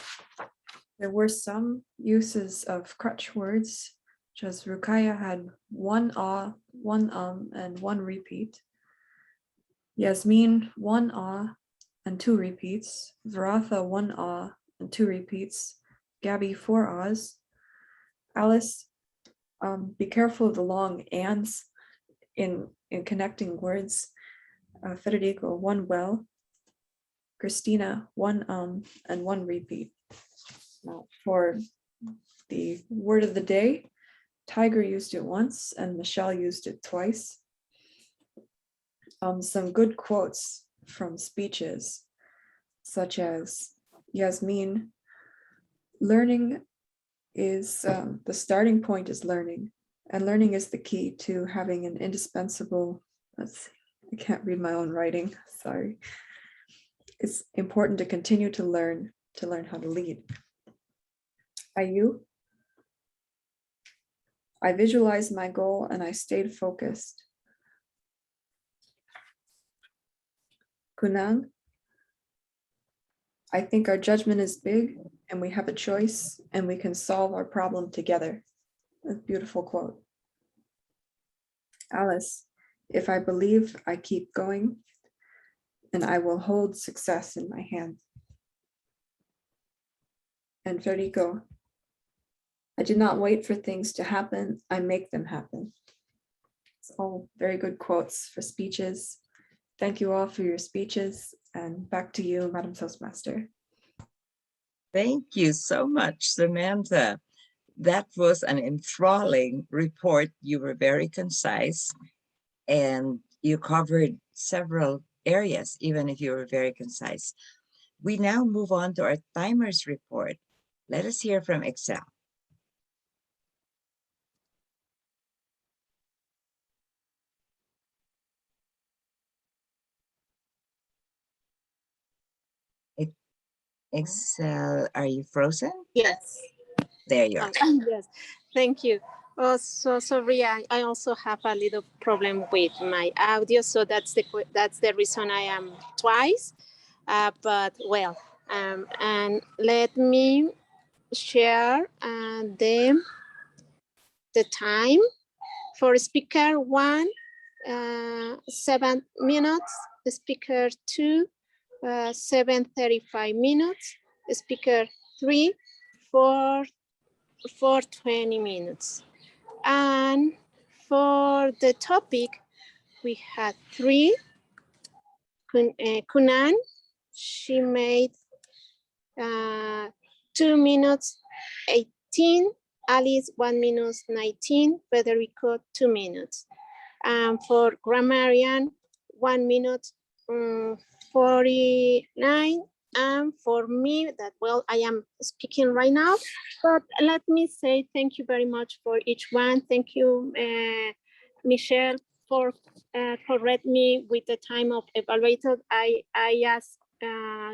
[SPEAKER 3] There were some uses of crutch words, such as Rukaya had 1 1 and 1 repeat. Yasmin 1 and 2 repeats. Varatha 1 and 2 repeats. Gabby 4 ahs. Alice Be careful of the long ands in connecting words. Federico, one well. Christina, one and one repeat. Now for the word of the day, Tiger used it once and Michelle used it twice. Some good quotes from speeches, such as Yasmin, learning is, the starting point is learning, and learning is the key to having an indispensable, let's see, I can't read my own writing, sorry. It's important to continue to learn how to lead. Ayu, I visualized my goal and I stayed focused. Kunang, I think our judgment is big and we have a choice and we can solve our problem together. A beautiful quote. Alice, if I believe, I keep going and I will hold success in my hand. And Federico, I do not wait for things to happen, I make them happen. It's all very good quotes for speeches. Thank you all for your speeches, and back to you, Madam Toastmaster.
[SPEAKER 4] Thank you so much, Samantha. That was an enthralling report. You were very concise and you covered several areas, even if you were very concise. We now move on to our timers report. Let us hear from Excel. Excel, are you frozen?
[SPEAKER 13] Yes.
[SPEAKER 4] There you are.
[SPEAKER 13] Yes, thank you. Oh, so sorry, I also have a little problem with my audio, so that's the reason I am twice. But well, and let me share the time for speaker 1, 7 minutes. Speaker 2, 7:35 minutes. Speaker 3, 20 minutes. And for the topic, we had 3. Kunan, she made 2 minutes 18. Alice 1 minute 19. Federico 2 minutes. And for grammarian 1 minute 49. And for me, that well, I am speaking right now, but let me say thank you very much for each one. Thank you, Michelle, for correct me with the time of evaluated. I ask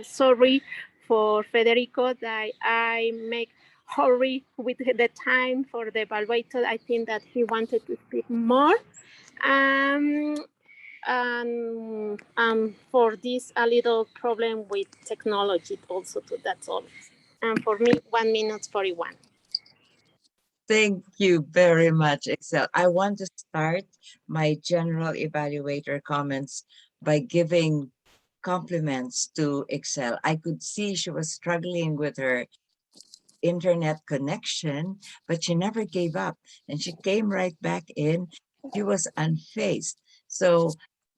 [SPEAKER 13] sorry for Federico that I make hurry with the time for the evaluated. I think that he wanted to speak more. For this a little problem with technology also too, that's all. And for me, 1 minute 41.
[SPEAKER 4] Thank you very much, Excel. I want to start my general evaluator comments by giving compliments to Excel. I could see she was struggling with her internet connection, but she never gave up and she came right back in. She was unfazed. So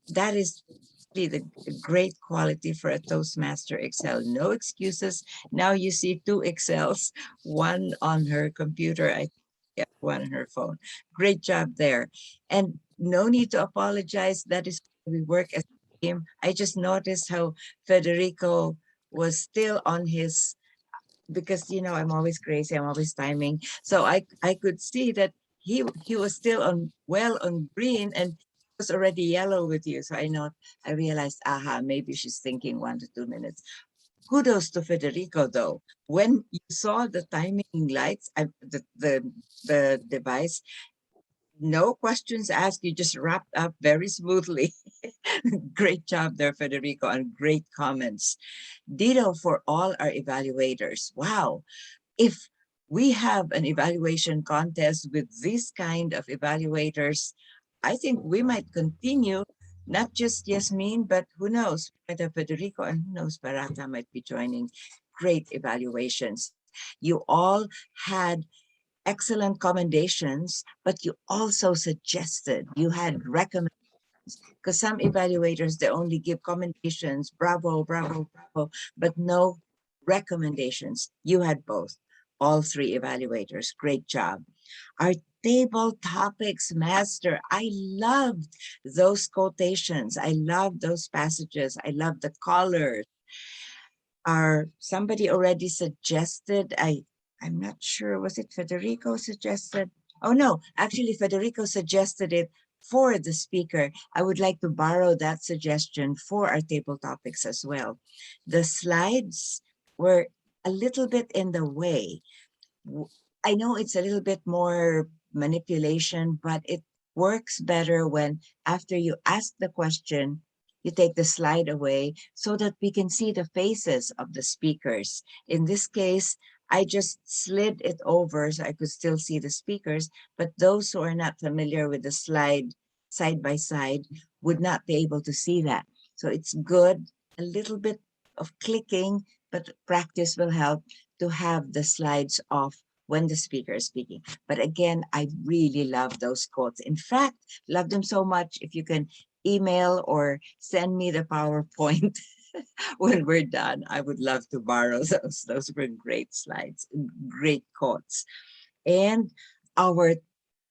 [SPEAKER 4] that is the great quality for a Toastmaster. Excel. No excuses. Now you see 2 Excels, one on her computer, one on her phone. Great job there. And no need to apologize. That is how we work as a team. I just noticed how Federico was still on his, because I'm always crazy, I'm always timing. So I could see that he was still on green and was already yellow with you. So I realized, aha, maybe she's thinking 1 to 2 minutes. Kudos to Federico though. When you saw the timing lights, the device, no questions asked, you just wrapped up very smoothly. Great job there, Federico, and great comments. Ditto for all our evaluators. Wow. If we have an evaluation contest with this kind of evaluators, I think we might continue, not just Yasmin, but who knows, might have Federico, and who knows, Barata might be joining. Great evaluations. You all had excellent commendations, but you also suggested, you had recommendations, because some evaluators, they only give commendations, bravo, bravo, bravo, but no recommendations. You had both, all three evaluators. Great job. Our table topics master, I loved those quotations. I loved those passages. I loved the colors. Somebody already suggested, I'm not sure, was it Federico suggested? Oh no, actually Federico suggested it for the speaker. I would like to borrow that suggestion for our table topics as well. The slides were a little bit in the way. I know it's a little bit more manipulation, but it works better when after you ask the question, you take the slide away so that we can see the faces of the speakers. In this case, I just slid it over so I could still see the speakers, but those who are not familiar with the slide side by side would not be able to see that. So it's good, a little bit of clicking, but practice will help to have the slides off when the speaker is speaking. But again, I really love those quotes. In fact, love them so much. If you can email or send me the PowerPoint when we're done, I would love to borrow those. Those were great slides, great quotes. And our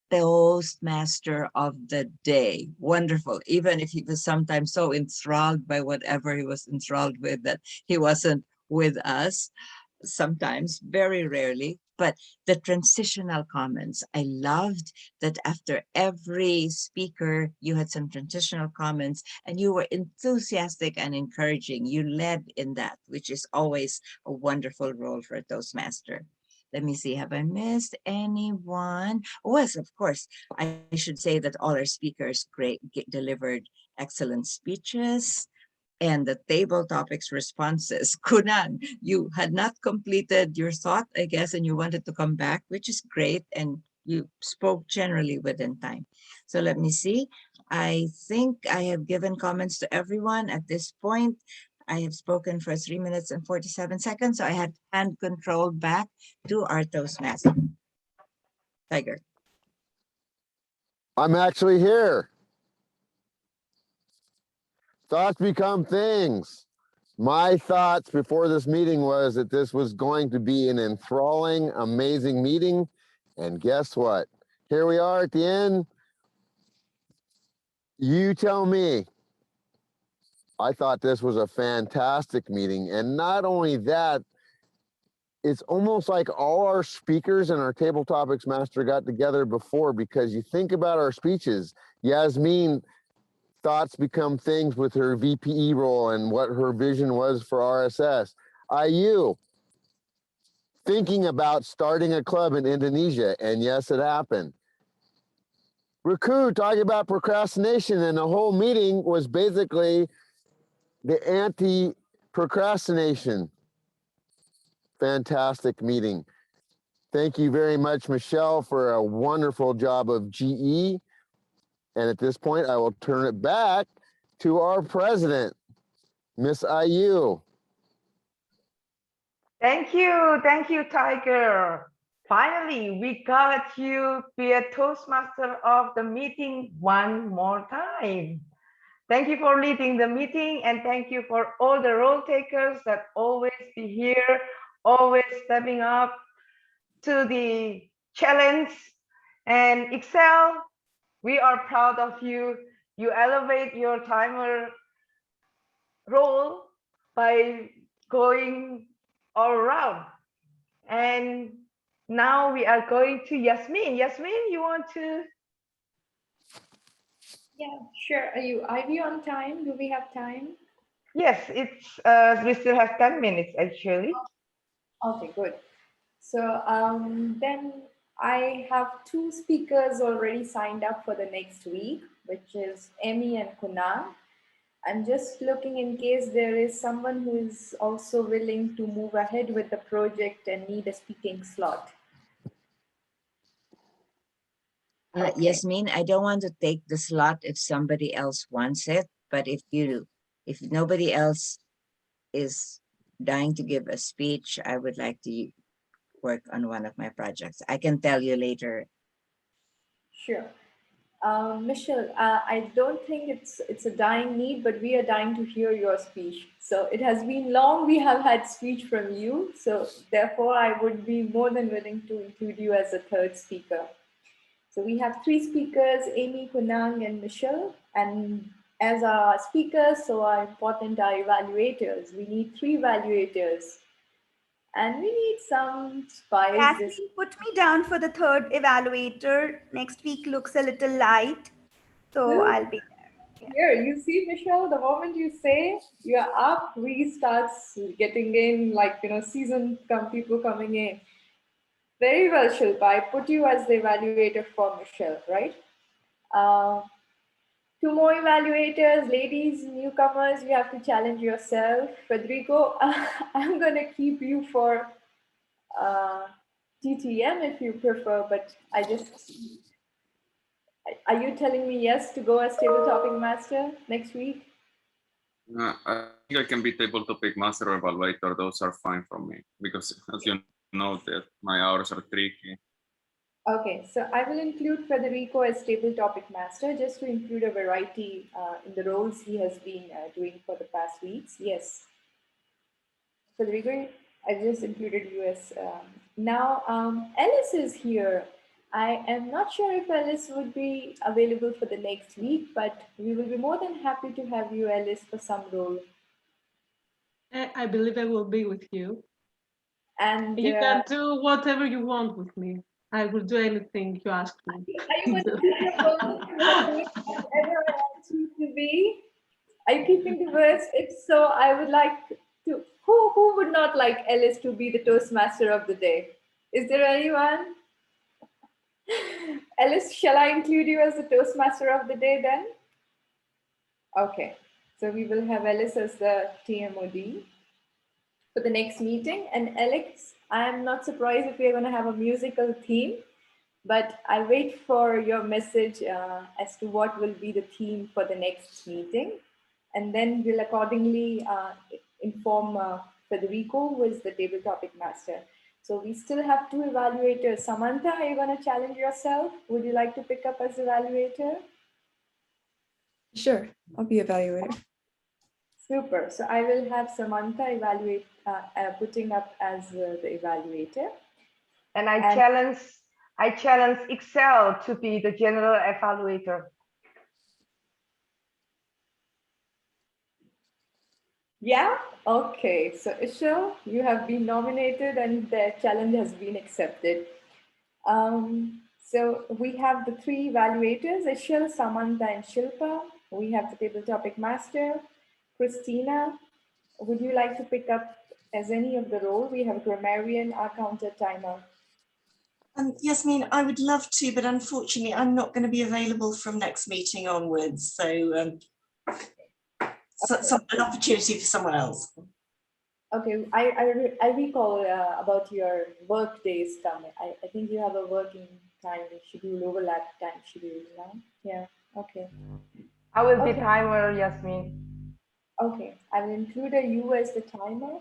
[SPEAKER 4] Toastmaster of the day. Wonderful. Even if he was sometimes so enthralled by whatever he was enthralled with that he wasn't with us. Sometimes, very rarely, but the transitional comments. I loved that after every speaker, you had some transitional comments and you were enthusiastic and encouraging. You led in that, which is always a wonderful role for a Toastmaster. Let me see, have I missed anyone? Oh, yes, of course. I should say that all our speakers delivered excellent speeches. And the table topics responses. Kunan, you had not completed your thought, I guess, and you wanted to come back, which is great. And you spoke generally within time. So let me see. I think I have given comments to everyone at this point. I have spoken for 3 minutes and 47 seconds. So I had hand control back to our Toastmaster. Tiger.
[SPEAKER 2] I'm actually here. Thoughts become things. My thoughts before this meeting was that this was going to be an enthralling, amazing meeting. And guess what? Here we are at the end. You tell me. I thought this was a fantastic meeting. And not only that, it's almost like all our speakers and our table topics master got together before, because you think about our speeches. Yasmin, thoughts become things with her VPE role and what her vision was for RSS. IU, thinking about starting a club in Indonesia, and yes, it happened. Riku talking about procrastination, and the whole meeting was basically the anti-procrastination. Fantastic meeting. Thank you very much, Michelle, for a wonderful job of GE. And at this point, I will turn it back to our president, Miss IU.
[SPEAKER 1] Thank you, Tiger. Finally, we got you be a Toastmaster of the meeting one more time. Thank you for leading the meeting, and thank you for all the role takers that always be here, always stepping up to the challenge. And Excel, we are proud of you. You elevate your timer role by going all around. And now we are going to Yasmin. Yasmin, you want to?
[SPEAKER 6] Yeah, sure. Are you on time? Do we have time?
[SPEAKER 1] Yes, it's we still have 10 minutes actually.
[SPEAKER 6] Okay, good. So then I have 2 speakers already signed up for the next week, which is Emmy and Kunal. I'm just looking in case there is someone who is also willing to move ahead with the project and need a speaking slot.
[SPEAKER 4] Okay. Yasmin, I don't want to take the slot if somebody else wants it, but if nobody else is dying to give a speech, I would like to work on one of my projects. I can tell you later.
[SPEAKER 6] Sure. Michelle, I don't think it's a dying need, but we are dying to hear your speech. So it has been long we have had speech from you. So therefore, I would be more than willing to include you as a third speaker. So we have three speakers, Amy, Kunang, and Michelle. And as our speakers, so are important our evaluators. We need 3 evaluators. And we need some spice.
[SPEAKER 14] Jasmine, put me down for the third evaluator. Next week looks a little light, so I'll be there. Yeah.
[SPEAKER 6] Here, you see, Michelle, the moment you say you're up, we start getting in, like, seasoned people coming in. Very well, Shilpa. I put you as the evaluator for Michelle, right? 2 more evaluators, ladies, newcomers, you have to challenge yourself. Federico, I'm going to keep you for TTM if you prefer, but are you telling me yes to go as table topic master next week?
[SPEAKER 11] I think I can be table topic master or evaluator. Those are fine for me because, as you know, that my hours are tricky.
[SPEAKER 6] Okay, so I will include Federico as table topic master just to include a variety in the roles he has been doing for the past weeks. Yes. Federico, I just included you as now. Alice is here. I am not sure if Alice would be available for the next week, but we will be more than happy to have you, Alice, for some role.
[SPEAKER 10] I believe I will be with you.
[SPEAKER 6] And
[SPEAKER 10] you can do whatever you want with me. I will do anything you ask me.
[SPEAKER 6] Are you going to keep your promise whatever I ask you to be? Are you keeping the words? If so, I would like to. Who would not like Alice to be the Toastmaster of the day? Is there anyone? Alice, shall I include you as the Toastmaster of the day then? Okay, so we will have Alice as the TMOD for the next meeting. And Alex, I am not surprised if we're going to have a musical theme, but I'll wait for your message as to what will be the theme for the next meeting. And then we'll accordingly inform Federico, who is the table topic master. So we still have 2 evaluators. Samantha, are you going to challenge yourself? Would you like to pick up as evaluator?
[SPEAKER 3] Sure, I'll be evaluator.
[SPEAKER 6] Super. So I will have Samantha evaluate, putting up as the evaluator.
[SPEAKER 1] And I challenge Excel to be the general evaluator.
[SPEAKER 6] Yeah? Okay. So Ishel, you have been nominated and the challenge has been accepted. So we have the 3 evaluators, Ishel, Samantha, and Shilpa. We have the table topic master, Christina. Would you like to pick up as any of the role? We have grammarian, our counter timer.
[SPEAKER 12] Yasmin, I would love to, but unfortunately, I'm not going to be available from next meeting onwards. So, an opportunity for someone else.
[SPEAKER 6] Okay, I recall about your work days, Tom. I think you have a working time schedule, overlap time schedule now. Yeah, okay.
[SPEAKER 1] I will be timer, Yasmin.
[SPEAKER 6] Okay, I will include you as the timer.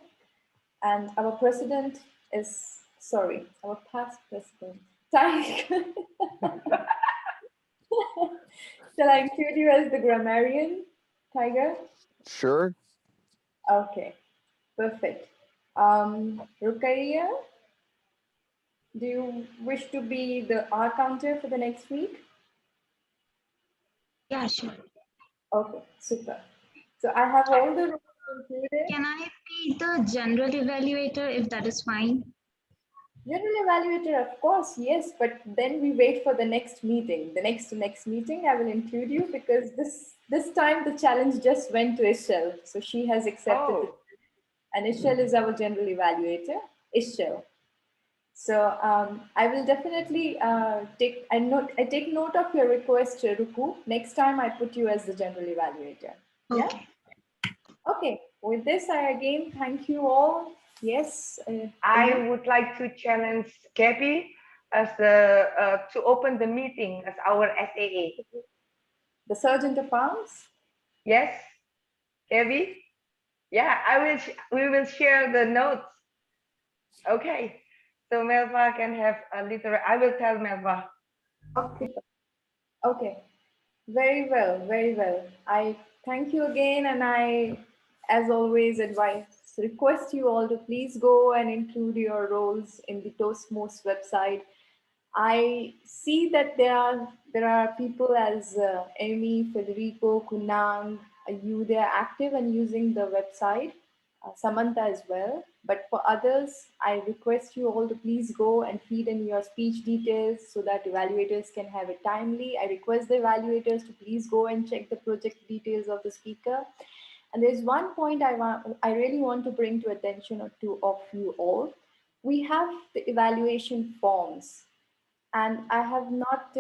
[SPEAKER 6] And our president is, sorry, our past president, Tiger. Shall I include you as the grammarian, Tiger?
[SPEAKER 2] Sure.
[SPEAKER 6] Okay, perfect. Rukaiya, do you wish to be the R counter for the next week?
[SPEAKER 5] Yeah, sure.
[SPEAKER 6] Okay, super. So I have all the roles included.
[SPEAKER 5] Can I be the general evaluator if that is fine?
[SPEAKER 6] General evaluator, of course, yes, but then we wait for the next meeting. The next meeting, I will include you because this time the challenge just went to Ishel. So she has accepted it. And Ishel is our general evaluator, Ishel. So I will definitely take note of your request, Ruku. Next time I put you as the general evaluator. Yeah?
[SPEAKER 5] Okay.
[SPEAKER 6] Okay, with this, I again thank you all. Yes.
[SPEAKER 1] I would like to challenge Gabby as the to open the meeting as our SAA.
[SPEAKER 6] The Sergeant of Arms?
[SPEAKER 1] Yes, Gabby? Yeah, we will share the notes. Okay, So Melva can have a little, I will tell Melva.
[SPEAKER 8] Okay.
[SPEAKER 6] Okay. Very well, very well. I thank you again, and I, as always, request you all to please go and include your roles in the Toastmasters website. I see that there are people as Amy, Federico, Kunang, you, they are active and using the website, Samantha as well. But for others, I request you all to please go and feed in your speech details so that evaluators can have it timely. I request the evaluators to please go and check the project details of the speaker. And there's one point I really want to bring to attention of you all. We have the evaluation forms, and I have not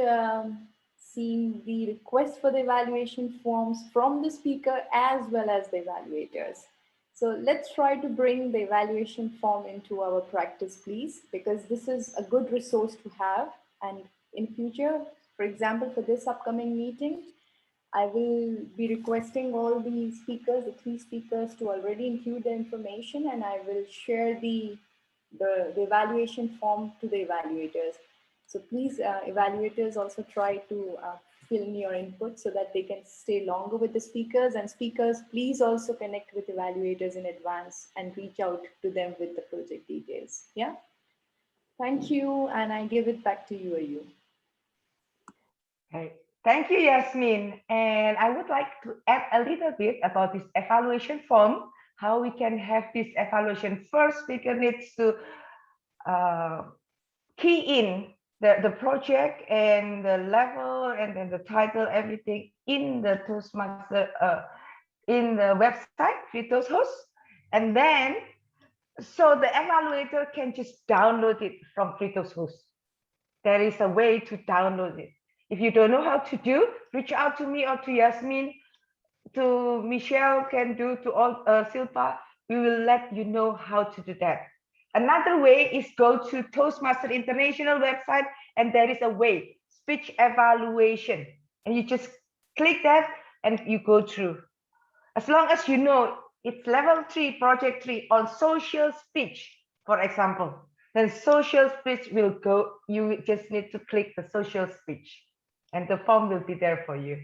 [SPEAKER 6] seen the request for the evaluation forms from the speaker as well as the evaluators. So let's try to bring the evaluation form into our practice, please, because this is a good resource to have. And in future, for example, for this upcoming meeting, I will be requesting all the speakers, the 3 speakers, to already include the information, and I will share the evaluation form to the evaluators. So please, evaluators, also try to fill in your input so that they can stay longer with the speakers. And speakers, please also connect with evaluators in advance and reach out to them with the project details. Yeah. Thank you, and I give it back to you, Ayu.
[SPEAKER 1] Okay. Thank you, Yasmin. And I would like to add a little bit about this evaluation form, how we can have this evaluation. First, speaker needs to key in the project and the level and then the title, everything in the Toastmaster, in the website, Toasthost. And then, so the evaluator can just download it from Toasthost. There is a way to download it. If you don't know how to do, reach out to me or to Yasmin, to Michelle, can do, to all Silpa. We will let you know how to do that. Another way is go to Toastmaster International website, and there is a way, speech evaluation. And you just click that and you go through. As long as you know it's level 3, project 3 on social speech, for example, then social speech will go, you just need to click the social speech and the form will be there for you.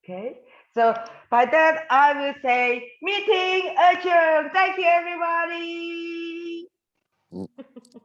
[SPEAKER 1] Okay, so by that, I will say meeting adjourned. Thank you, everybody.